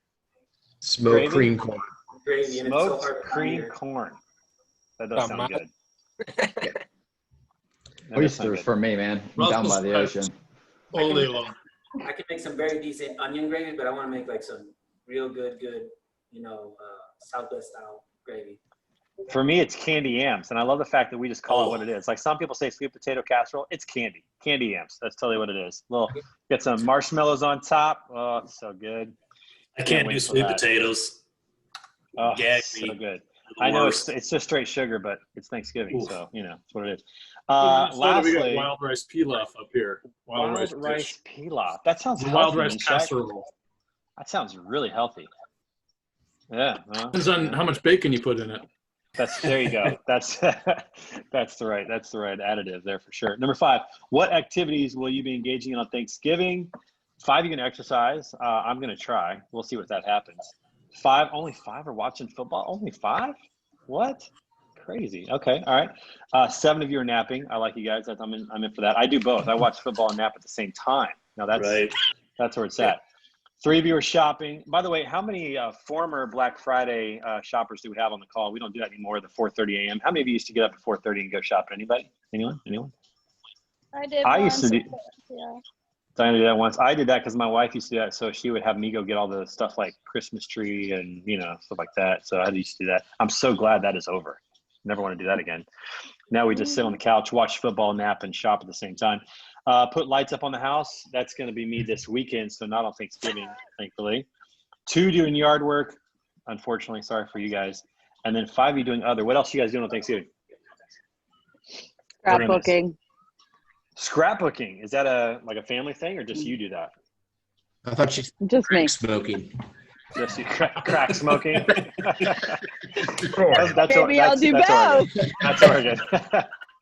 Smoked cream corn. Gravy, and it's so Smoked hard to cream hear. corn. That does sound good. Oysters for me, man. I'm down by the ocean. All day long. I can make some very decent onion gravy, but I want to make like some real good, you know, Southwest style gravy. For me, it's candy yams, and I love the fact that we just call it what it is. Like some people say sweet potato casserole, it's candy yams. That's totally what it is. Get some marshmallows on top. Oh, it's so good. I can't do sweet potatoes. Oh, Gag so me. good. I know it's just straight sugar, but it's Thanksgiving, so you know it's what it is. Lastly, we got Lastly, wild rice pilaf up here. wild rice pilaf. That sounds healthy. Wild rice Shaq. casserole. That sounds really healthy. Yeah. Well, Depends on how much bacon you put in it. there you go. That's the right additive there for sure. Number 5, what activities will you be engaging in on Thanksgiving? 5, you can exercise. I'm gonna try. We'll see what that happens. 5, only 5 are watching football. Only 5? What? Crazy. Okay. All right. 7 of you are napping. I like you guys. I'm in for that. I do both. I watch football and nap at the same time. Now that's where it's at. 3 of you are shopping. By the way, how many former Black Friday shoppers do we have on the call? We don't do that anymore. The 4:30 a.m. How many of you used to get up at 4:30 and go shop? Anybody? Anyone? I did. I used to do. Yeah. Diana did that once. I did that because my wife used to do that. So she would have me go get all the stuff like Christmas tree and, you know, stuff like that. So I used to do that. I'm so glad that is over. Never want to do that again. Now we just sit on the couch, watch football, nap, and shop at the same time. Put lights up on the house. That's going to be me this weekend. So not on Thanksgiving, thankfully. 2 doing yard work. Unfortunately, sorry for you guys. And then 5 of you doing other. What else are you guys doing on Thanksgiving? Scrapbooking. Scrapbooking. Is that a family thing or just you do that? I thought you Just me. smoking. Just you crack smoking. Maybe I'll do both. That's Oregon.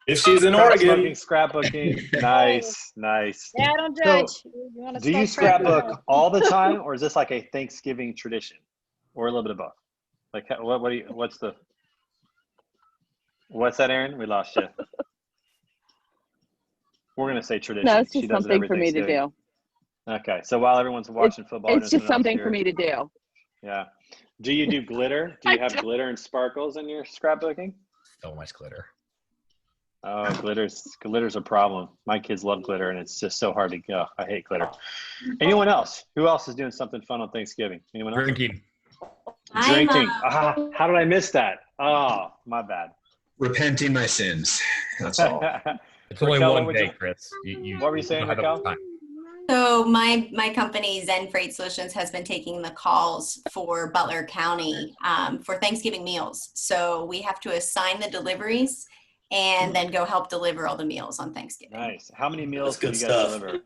If she's in Crack Oregon. smoking, scrapbooking. Nice. Yeah, don't judge. So, you wanna do you smoke crack? scrapbook all the time, or is this like a Thanksgiving tradition, or a little bit of both? Like, what's that, Aaron? We lost you. We're gonna say tradition. No, it's She just does it something every for me to Thanksgiving. do. Okay, so while everyone's watching football, It's just something for me to do. Yeah. Do you do glitter? Do you have glitter and sparkles in your scrapbooking? So much glitter. Oh, glitter's a problem. My kids love glitter, and it's just so hard to go. I hate glitter. Anyone else? Who else is doing something fun on Thanksgiving? Anyone else? Drinking. Drinking. How did I miss that? Oh, my bad. Repenting my sins. That's all. It's only Raquel, one day, Chris. What were you saying, Raquel? So my company, Zen Freight Solutions, has been taking the calls for Butler County for Thanksgiving meals. So we have to assign the deliveries and then go help deliver all the meals on Thanksgiving. Nice. How many meals That's do you good guys stuff. deliver?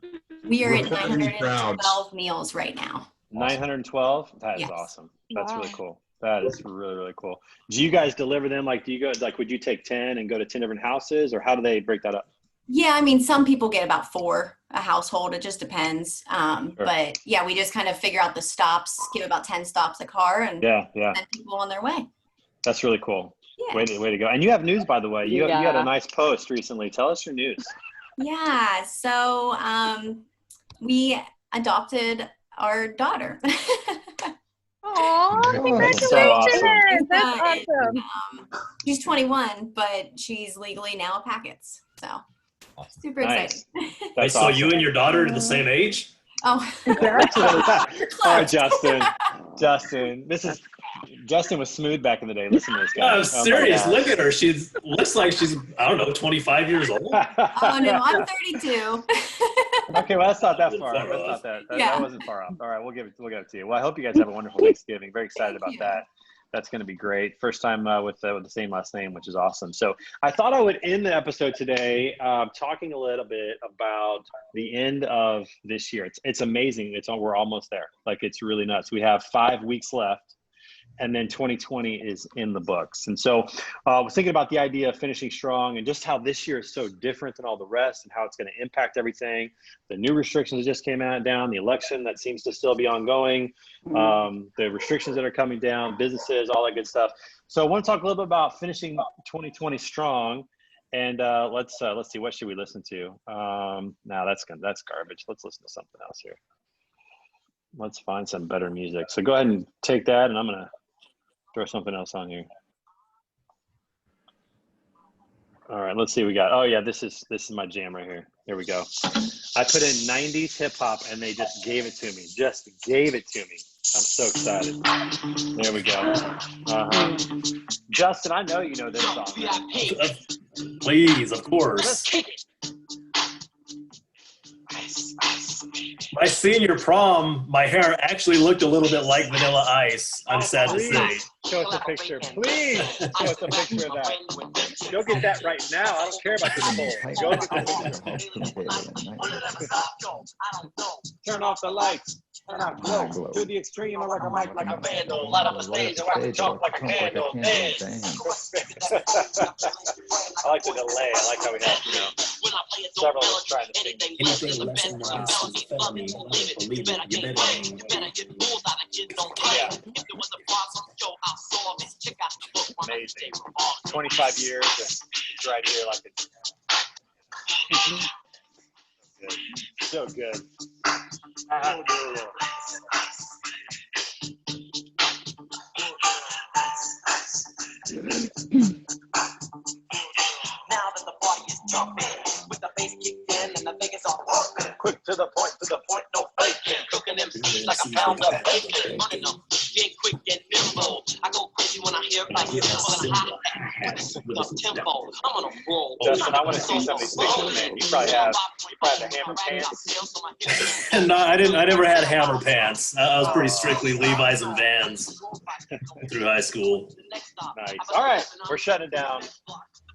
We are at 912 meals right now. 912? That is Yes. awesome. That's really cool. That is really, really cool. Do you guys deliver them? Like, would you take 10 and go to 10 different houses, or how do they break that up? Yeah, I mean, some people get about 4 a household. It just depends. But yeah, we just kind of figure out the stops, give about 10 stops a car, and send people on their way. That's really cool. Yeah. Way to go. And you have news, by the way. You had a nice post recently. Tell us your news. Yeah, so we adopted our daughter. Aw, congratulations! So awesome. That's awesome. She's 21, but she's legally now a Packett's. So super Nice. excited. Wait, so you and your daughter are the same age? Oh, oh, Justin. Justin was smooth back in the day. Listen to this guy. I'm serious. Look at her. Looks like she's, I don't know, 25 years old. Oh no, I'm 32. Okay, well, that's not that far. That's That's not that. Yeah. That wasn't far off. All right, we'll give it to you. Well, I hope you guys have a wonderful Thanksgiving. Very excited about that. That's going to be great. First time with the same last name, which is awesome. So I thought I would end the episode today talking a little bit about the end of this year. It's amazing. We're almost there. Like, it's really nuts. We have 5 weeks left, and then 2020 is in the books. And so I was thinking about the idea of finishing strong and just how this year is so different than all the rest and how it's going to impact everything. The new restrictions that just came down, the election that seems to still be ongoing, the restrictions that are coming down, businesses, all that good stuff. So I want to talk a little bit about finishing 2020 strong. And let's see, what should we listen to? No, that's garbage. Let's listen to something else here. Let's find some better music. So go ahead and take that, and I'm going to throw something else on here. All right, let's see what we got. Oh yeah, this is my jam right here. Here we go. I put in 90s hip hop, and they just gave it to me. Just gave it to me. I'm so excited. There we go. Justin, I know you know this song. Right? Please, of course. My senior prom, my hair actually looked a little bit like Vanilla Ice. I'm sad to say. Show us a picture. Please show us a picture of that. Go get that right now. I don't care about this poll. Go get the Turn off the lights. Turn off glow. To the extreme, I rock a mic like a vandal. Light up a stage, I rock the chalk like a candle. I like the delay. I like how we have, several of us trying to sing. Anything less than nice is a felony. Believe it, you better. Yeah. Amazing. 25 years, and it's right here like it's so good. Now that the party is jumping, with the bass kicked in and the Vegas are pumping. Quick to the point, no faking. Cooking them beats like a pound of bacon. Running them, being quick and nimble. I go crazy when I hear like simple and hot. With a tempo, I'm on a roll. Justin, I want to see some of these pictures, man. You probably have the hammer pants. No, I never had hammer pants. I was pretty strictly Levi's and Vans through high school. Nice. All right, we're shutting it down.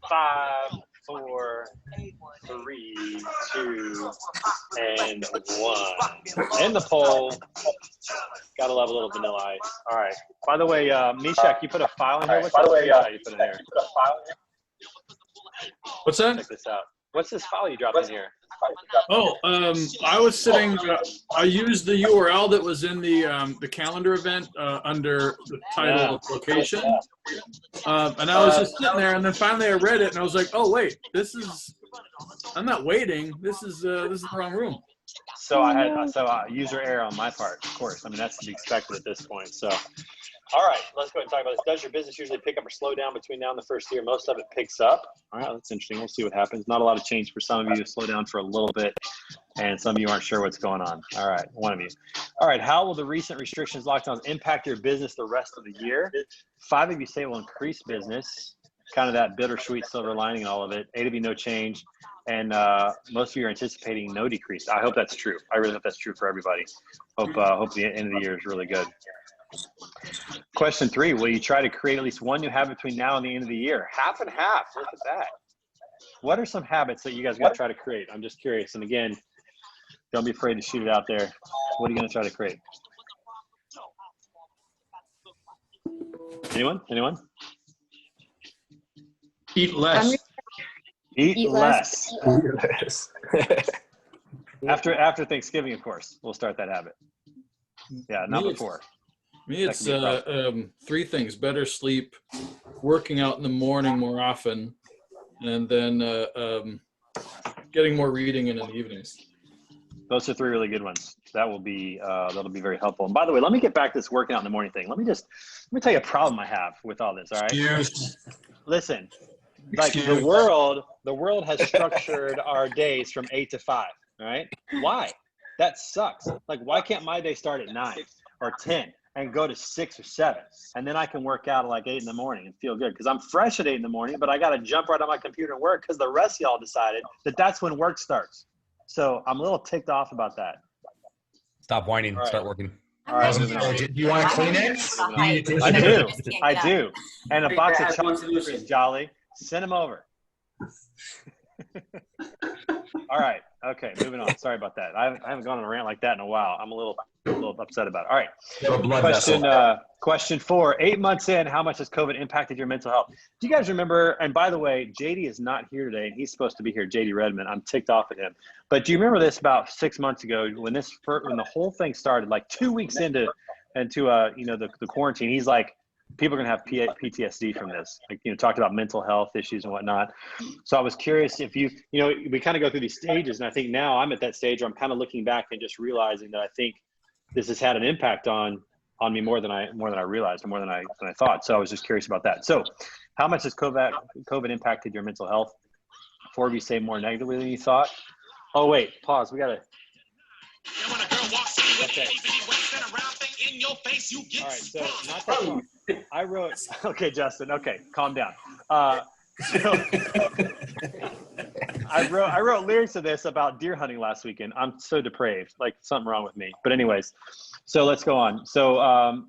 5, 4, 3, 2, and 1. In the poll. Gotta love a little Vanilla Ice. All right. By the way, Mishak, you put a file in here. What's that you put in here? What's that? Check this out. What's this file you dropped in here? Oh, I was sitting. I used the URL that was in the calendar event under the title of location, and I was just sitting there, and then finally I read it, and I was like, "Oh wait, this is. I'm not waiting. This is the wrong room." So user error on my part, of course. I mean, that's to be expected at this point. So, all right, let's go ahead and talk about this. Does your business usually pick up or slow down between now and the first year? Most of it picks up. All right, that's interesting. We'll see what happens. Not a lot of change for some of you. Slow down for a little bit, and some of you aren't sure what's going on. All right, one of you. All right, how will the recent restrictions, lockdowns impact your business the rest of the year? 5 of you say it will increase business. Kind of that bittersweet silver lining in all of it. 8 of you, no change. And most of you are anticipating no decrease. I hope that's true. I really hope that's true for everybody. Hope the end of the year is really good. Question 3, will you try to create at least one new habit between now and the end of the year? Half and half, look at that. What are some habits that you guys are gonna try to create? I'm just curious. And again, don't be afraid to shoot it out there. What are you gonna try to create? Anyone? Eat less. Eat less. After Thanksgiving, of course, we'll start that habit. Yeah, not before. Me, it's 3 things: better sleep, working out in the morning more often, and then getting more reading in the evenings. Those are 3 really good ones. That'll be very helpful. And by the way, let me get back to this working out in the morning thing. Let me tell you a problem I have with all this. All right. Listen, like the world has structured our days from 8 to 5. All right. Why? That sucks. Like, why can't my day start at 9 or 10 and go to 6 or 7, and then I can work out at like 8 in the morning and feel good because I'm fresh at 8 in the morning, but I got to jump right on my computer and work because the rest of y'all decided that that's when work starts. So I'm a little ticked off about that. Stop whining. Right. Start working. All right, moving on. Do you want a Kleenex? I do. And a box of chocolates, Jolly. Send them over. All right. Okay, moving on. Sorry about that. I haven't gone on a rant like that in a while. I'm a little upset about it. All right. Question 4. 8 months in, how much has COVID impacted your mental health? Do you guys remember, and by the way, JD is not here today, and he's supposed to be here, JD Redmond. I'm ticked off at him. But do you remember this about 6 months ago when the whole thing started, like 2 weeks into the quarantine, he's like, people are going to have PTSD from this, like, talked about mental health issues and whatnot. So I was curious if we kind of go through these stages, and I think now I'm at that stage where I'm kind of looking back and just realizing that I think this has had an impact on me more than I realized, and more than I thought. So I was just curious about that. So how much has COVID impacted your mental health? 4 of you say more negatively than you thought. Oh, wait, pause. We got to. Okay. All right, so not that long. I wrote, okay, Justin, okay, calm down. So I wrote lyrics to this about deer hunting last weekend. I'm so depraved, like something wrong with me. But anyways, so let's go on. So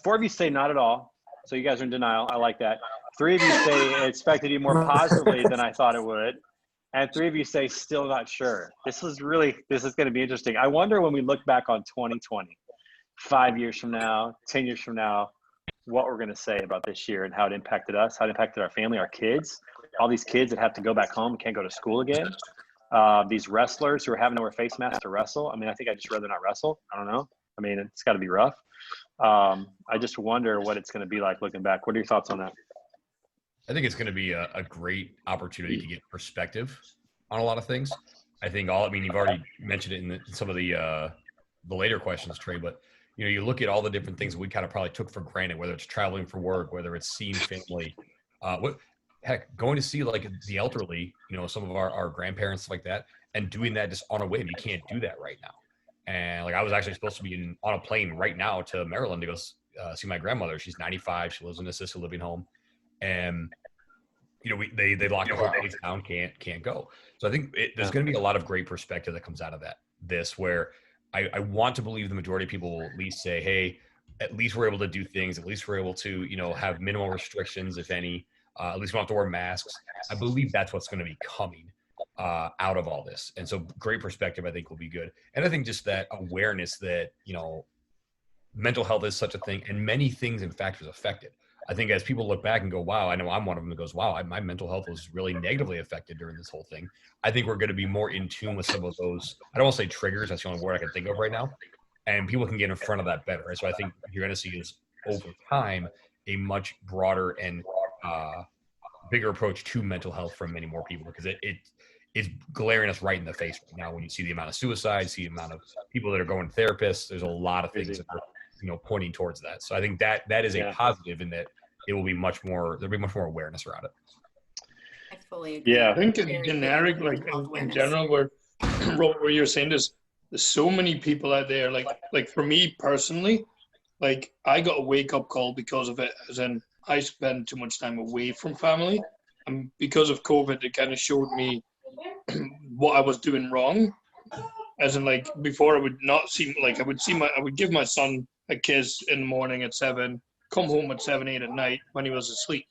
4 of you say not at all. So you guys are in denial. I like that. 3 of you say it expected you more positively than I thought it would. And 3 of you say still not sure. This is going to be interesting. I wonder when we look back on 2020, 5 years from now, 10 years from now, what we're going to say about this year and how it impacted us, how it impacted our family, our kids, all these kids that have to go back home and can't go to school again. These wrestlers who are having to wear face masks to wrestle. I mean, I think I'd just rather not wrestle. I don't know. I mean, it's got to be rough. I just wonder what it's going to be like looking back. What are your thoughts on that? I think it's going to be a great opportunity to get perspective on a lot of things. I think you've already mentioned it in some of the later questions, Trey, but you look at all the different things we kind of probably took for granted, whether it's traveling for work, whether it's seeing family, going to see like the elderly, some of our grandparents like that, and doing that just on a whim. You can't do that right now. And like I was actually supposed to be on a plane right now to Maryland to go see my grandmother. She's 95. She lives in an assisted living home, and they locked the whole place down. Can't go. So I think there's going to be a lot of great perspective that comes out of this where I want to believe the majority of people will at least say, hey, at least we're able to do things. At least we're able to, have minimal restrictions, if any. At least we don't have to wear masks. I believe that's what's going to be coming out of all this. And so great perspective, I think, will be good. And I think just that awareness that, mental health is such a thing and many things and factors affect it. I think as people look back and go, wow, I know I'm one of them that goes, wow, my mental health was really negatively affected during this whole thing. I think we're going to be more in tune with some of those, I don't want to say triggers, that's the only word I can think of right now. And people can get in front of that better. Right? So I think you're going to see is over time, a much broader and bigger approach to mental health from many more people, because it's glaring us right in the face right now when you see the amount of suicides, see the amount of people that are going to therapists. There's a lot of things that are, pointing towards that. So I think that is a positive in that it will be there'll be much more awareness around it. I fully agree. Yeah. I think in generic, like in general, where Robert, what you're saying is there's so many people out there. Like for me personally, like I got a wake up call because of it, as in I spend too much time away from family, and because of COVID, it kind of showed me what I was doing wrong. As in, like before, I would not see, like I would give my son a kiss in the morning at 7, come home at 7, 8 at night when he was asleep,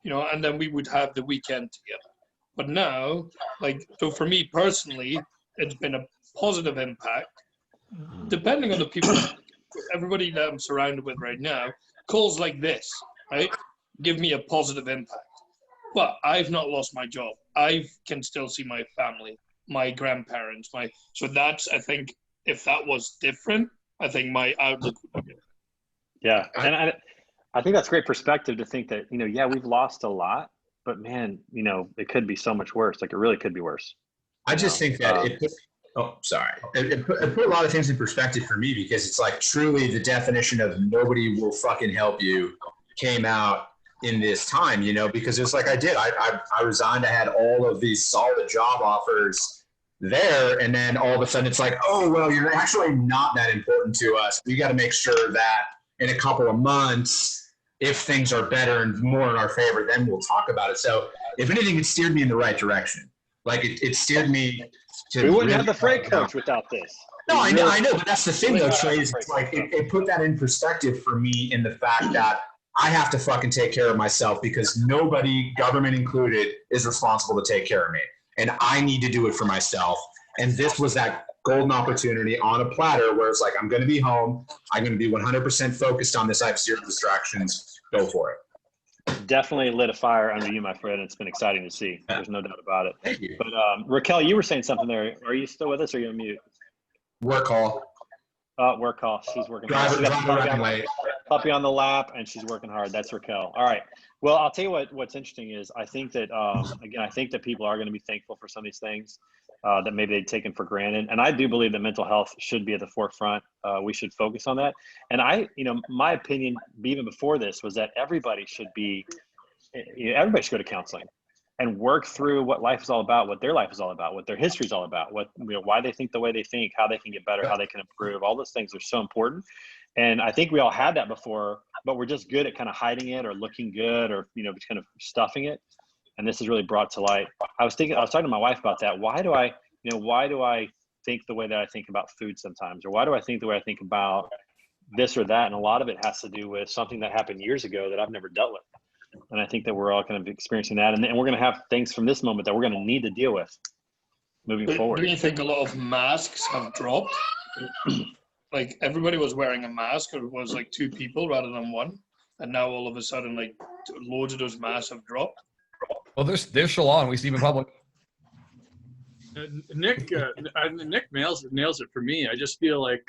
and then we would have the weekend together. But now, so for me personally, it's been a positive impact. Depending on the people, everybody that I'm surrounded with right now, calls like this, right, give me a positive impact. But I've not lost my job. I can still see my family, my grandparents, so that's, I think, if that was different, I think my outlook would be different. Yeah, and I think that's great perspective to think that, we've lost a lot, but man, it could be so much worse. Like it really could be worse. I just think that it put a lot of things in perspective for me, because it's like truly the definition of nobody will fucking help you came out in this time, because it's like I resigned. I had all of these solid job offers there, and then all of a sudden it's like, oh, well, you're actually not that important to us. You got to make sure that in a couple of months, if things are better and more in our favor, then we'll talk about it. So if anything, it steered me in the right direction. Like it steered me to. We wouldn't have the freight coach without this. No, I know, but that's the thing though, Trey, is it's like it put that in perspective for me, in the fact that I have to fucking take care of myself, because nobody, government included, is responsible to take care of me. And I need to do it for myself. And this was that golden opportunity on a platter where it's like, I'm going to be home. I'm going to be 100% focused on this. I have zero distractions. Go for it. Definitely lit a fire under you, my friend. It's been exciting to see. There's no doubt about it. Thank you. But Raquel, you were saying something there. Are you still with us, or are you on mute? Work call. Work call. She's working hard. She got the puppy on the lap, and she's working hard. That's Raquel. All right. Well, I'll tell you what's interesting is I think that, again, I think that people are going to be thankful for some of these things that maybe they'd taken for granted. And I do believe that mental health should be at the forefront. We should focus on that. And my opinion, even before this, was that everybody should go to counseling and work through what life is all about, what their life is all about, what their history is all about, why they think the way they think, how they can get better, how they can improve. All those things are so important. And I think we all had that before, but we're just good at kind of hiding it or looking good or, just kind of stuffing it. And this is really brought to light. I was talking to my wife about that. Why do I think the way that I think about food sometimes? Or why do I think the way I think about this or that? And a lot of it has to do with something that happened years ago that I've never dealt with. And I think that we're all kind of experiencing that. And we're going to have things from this moment that we're going to need to deal with moving forward. Do you think a lot of masks have dropped? Like everybody was wearing a mask, or it was like 2 people rather than 1. And now all of a sudden, like loads of those masks have dropped. Well, there's Shalon. We see him in public. Nick nails it for me. I just feel like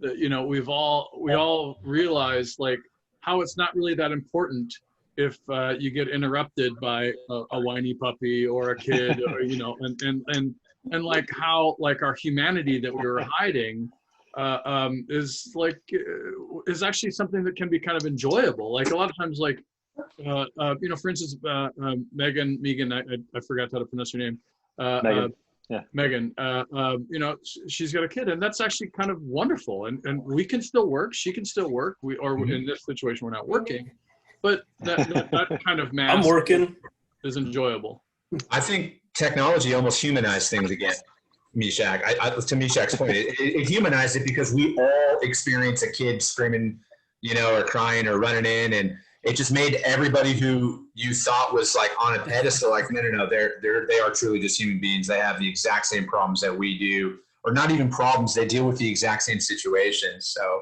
we all realize like how it's not really that important if you get interrupted by a whiny puppy or a kid, or and like how like our humanity that we were hiding is actually something that can be kind of enjoyable. Like a lot of times, like for instance, Megan, I forgot how to pronounce her name. Megan. Yeah. Megan, she's got a kid, and that's actually kind of wonderful. And we can still work. She can still work. In this situation, we're not working, but that kind of mask I'm working is enjoyable. I think technology almost humanized things again. Meshach, to Meshach's point, it humanized it, because we all experience a kid screaming, or crying or running in, and it just made everybody who you thought was like on a pedestal, like, no, they are truly just human beings. They have the exact same problems that we do, or not even problems. They deal with the exact same situations. So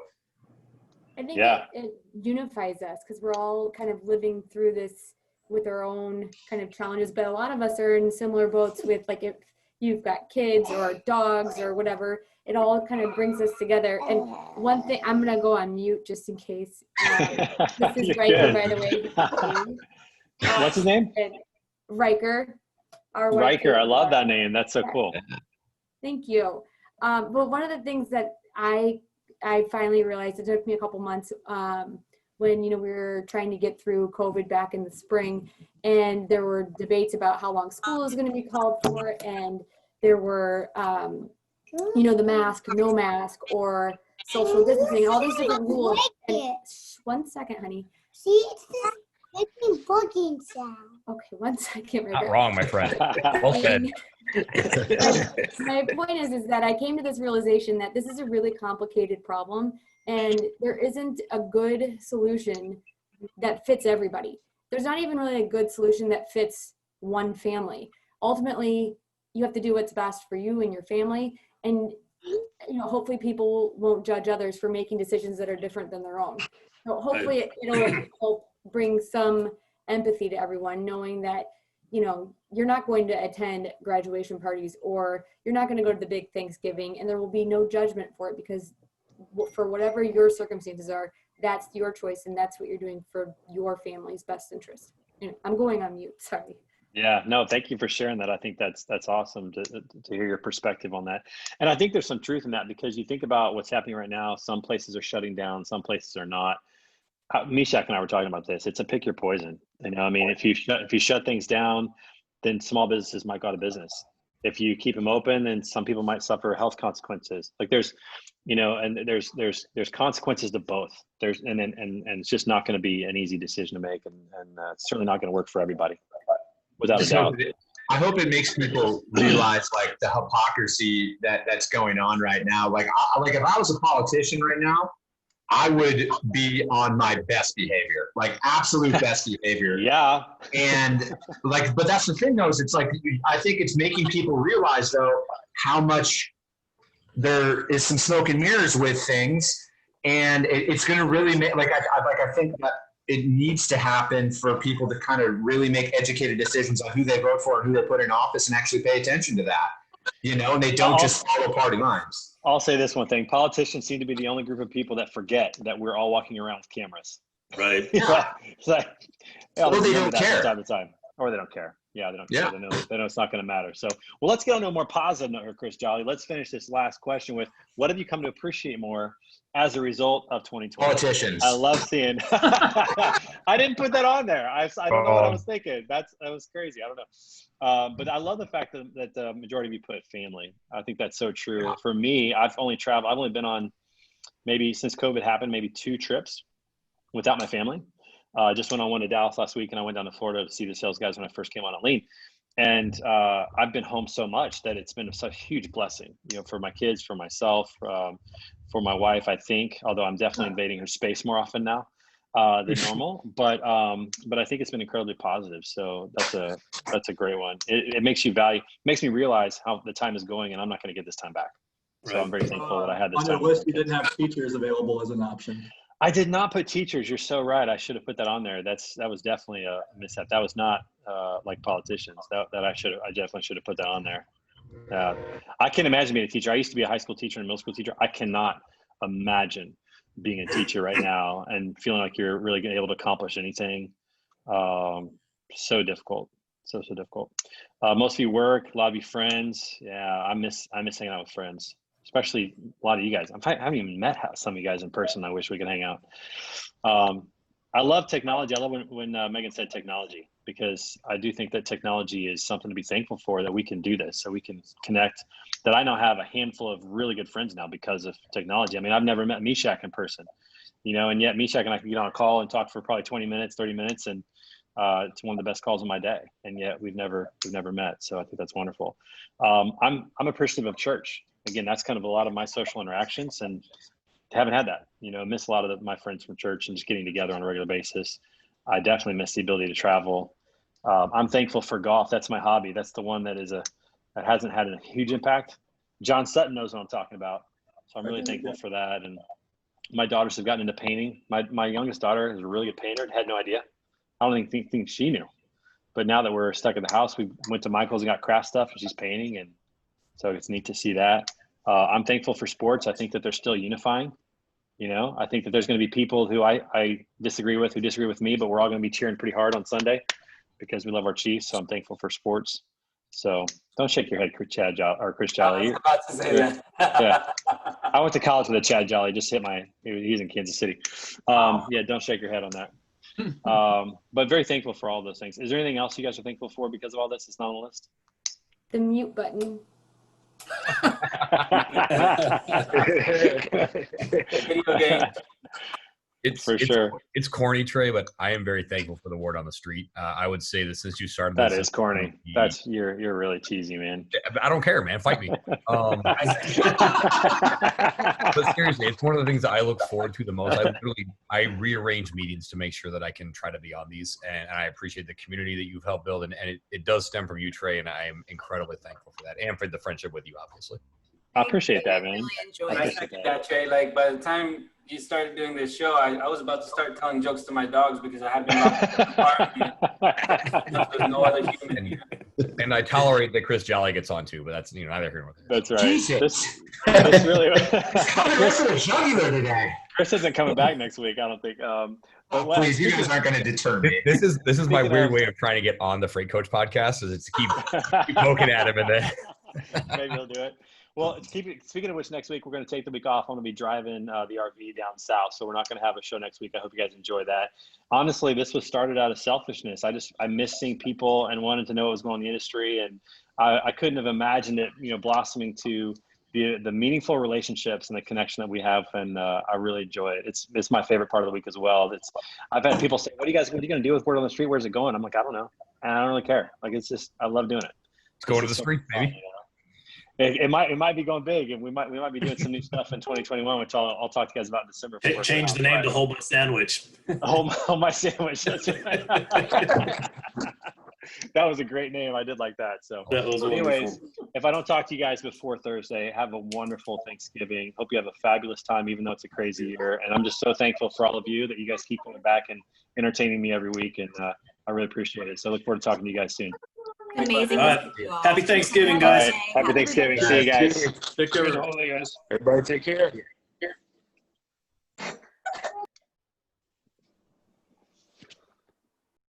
I think it unifies us, because we're all kind of living through this with our own kind of challenges. But a lot of us are in similar boats with, like, if you've got kids or dogs or whatever, it all kind of brings us together. And one thing, I'm going to go on mute just in case. This is Riker, by the way. What's his name? Riker. our wife Riker, I Kate love are. that name. That's so cool. Thank you. But one of the things that I finally realized, it took me a couple months when, you know, we were trying to get through COVID back in the spring, and there were debates about how long school is going to be called for, and there were, you know, the mask, no mask, or social distancing, and all these different rules. And, one second, honey. See, it's making booking sound. Okay, one second. Not wrong, my friend. Well said. My point is that I came to this realization that this is a really complicated problem, and there isn't a good solution that fits everybody. There's not even really a good solution that fits one family. Ultimately, you have to do what's best for you and your family, and you know, hopefully people won't judge others for making decisions that are different than their own. So hopefully it'll help bring some empathy to everyone, knowing that, you know, you're not going to attend graduation parties, or you're not going to go to the big Thanksgiving, and there will be no judgment for it, because for whatever your circumstances are, that's your choice, and that's what you're doing for your family's best interest. I'm going on mute, sorry. Yeah, no, thank you for sharing that. I think that's awesome to hear your perspective on that. And I think there's some truth in that, because you think about what's happening right now. Some places are shutting down, some places are not. Mishak and I were talking about this. It's a pick your poison. You know, I mean, if you shut things down, then small businesses might go out of business. If you keep them open, then some people might suffer health consequences. Like there's, you know, and there's consequences to both. And it's just not going to be an easy decision to make, and it's certainly not going to work for everybody, without a doubt. I hope it makes people realize like the hypocrisy that's going on right now. Like if I was a politician right now, I would be on my best behavior, like absolute best behavior. Yeah. And like, but that's the thing though, is it's like, I think it's making people realize though, how much there is some smoke and mirrors with things. And it's going to really make, I think that it needs to happen for people to kind of really make educated decisions on who they vote for and who they put in office, and actually pay attention to that, you know, and they don't just follow party lines. I'll say this one thing. Politicians seem to be the only group of people that forget that we're all walking around with cameras. Right. It's like, or they don't care. Time to time. Or they don't care. Yeah, they don't care. They know it's not going to matter. So, well, let's get on to a more positive note here, Chris Jolly. Let's finish this last question with, what have you come to appreciate more as a result of 2020? Politicians. I love seeing. I didn't put that on there. I don't know what I was thinking. That was crazy. I don't know. But I love the fact that the majority of you put family. I think that's so true. Yeah. For me, I've only been on, maybe since COVID happened, maybe 2 trips without my family. Just went on one to Dallas last week, and I went down to Florida to see the sales guys when I first came on at Lean. And I've been home so much that it's been such a huge blessing, you know, for my kids, for myself, for my wife, I think, although I'm definitely invading her space more often now than normal. But I think it's been incredibly positive. So that's a great one. It makes makes me realize how the time is going, and I'm not going to get this time back. So I'm very thankful that I had this time. On your list, you didn't have teachers available as an option. I did not put teachers. You're so right. I should have put that on there. That was definitely a mishap. That was not like politicians. I definitely should have put that on there. I can't imagine being a teacher. I used to be a high school teacher and middle school teacher. I cannot imagine being a teacher right now and feeling like you're really able to accomplish anything. So difficult. So difficult. Most of you work, a lot of you friends. Yeah, I miss hanging out with friends. Especially a lot of you guys. I haven't even met some of you guys in person. I wish we could hang out. I love technology. I love when Megan said technology, because I do think that technology is something to be thankful for, that we can do this, so we can connect. That I now have a handful of really good friends now because of technology. I mean, I've never met Mishak in person, you know, and yet Mishak and I can get on a call and talk for probably 20 minutes, 30 minutes, and it's one of the best calls of my day. And yet we've never met. So I think that's wonderful. I'm appreciative of church. Again, that's kind of a lot of my social interactions, and haven't had that. You know, miss a lot of my friends from church and just getting together on a regular basis. I definitely miss the ability to travel. I'm thankful for golf. That's my hobby. That's the one that hasn't had a huge impact. John Sutton knows what I'm talking about, so I'm really thankful for that. And my daughters have gotten into painting. My youngest daughter is a really good painter and had no idea. I don't think she knew. But now that we're stuck in the house, we went to Michael's and got craft stuff, and she's painting, and so it's neat to see that. I'm thankful for sports. I think that they're still unifying. You know, I think that there's going to be people who I disagree with, who disagree with me, but we're all going to be cheering pretty hard on Sunday because we love our Chiefs. So I'm thankful for sports. So don't shake your head, Chris Jolly. I was about to say that. Yeah. I went to college with a Chad Jolly. Just hit he's in Kansas City. Yeah, don't shake your head on that. But very thankful for all those things. Is there anything else you guys are thankful for because of all this? It's not on the list. The mute button. Video game. It's for sure. It's corny, Trey, but I am very thankful for the word on the street. I would say that since you started That this, is corny. That's you're really cheesy, man. I don't care, man. Fight me. But seriously, it's one of the things that I look forward to the most. I rearrange meetings to make sure that I can try to be on these, and I appreciate the community that you've helped build, and it does stem from you, Trey, and I am incredibly thankful for that, and for the friendship with you, obviously. I appreciate that, man. I second that, Trey. Like, by the time you started doing this show, I was about to start telling jokes to my dogs because I had been locked in the car. There's no other human. And I tolerate that Chris Jolly gets on too, but that's neither here nor there. That's right. Jesus. This really. Chris is a jugular today. Chris isn't coming back next week, I don't think. Please, you guys aren't going to deter me. This is my weird way of trying to get on the Freight Coach podcast, is to keep poking at him, and then maybe he'll do it. Well, speaking of which, next week we're going to take the week off. I'm going to be driving the RV down south, so we're not going to have a show next week. I hope you guys enjoy that. Honestly, this was started out of selfishness. I miss seeing people and wanted to know what was going on in the industry, and I couldn't have imagined it, blossoming to the meaningful relationships and the connection that we have, and I really enjoy it. It's my favorite part of the week as well. I've had people say, what are you going to do with Word on the Street? Where's it going? I'm like, I don't know, and I don't really care. Like, it's just, I love doing it. It's going to the street, baby. It might be going big, and we might be doing some new stuff in 2021, which I'll talk to you guys about in December. Change the name to Hold My Sandwich. Hold My Sandwich. That's right. That was a great name. I did like that. So, anyways, if I don't talk to you guys before Thursday, have a wonderful Thanksgiving. Hope you have a fabulous time, even though it's a crazy year. And I'm just so thankful for all of you that you guys keep coming back and entertaining me every week, and I really appreciate it. So, I look forward to talking to you guys soon. Amazing. Happy Thanksgiving, guys. Happy Thanksgiving. See you guys. Take care. Everybody take care.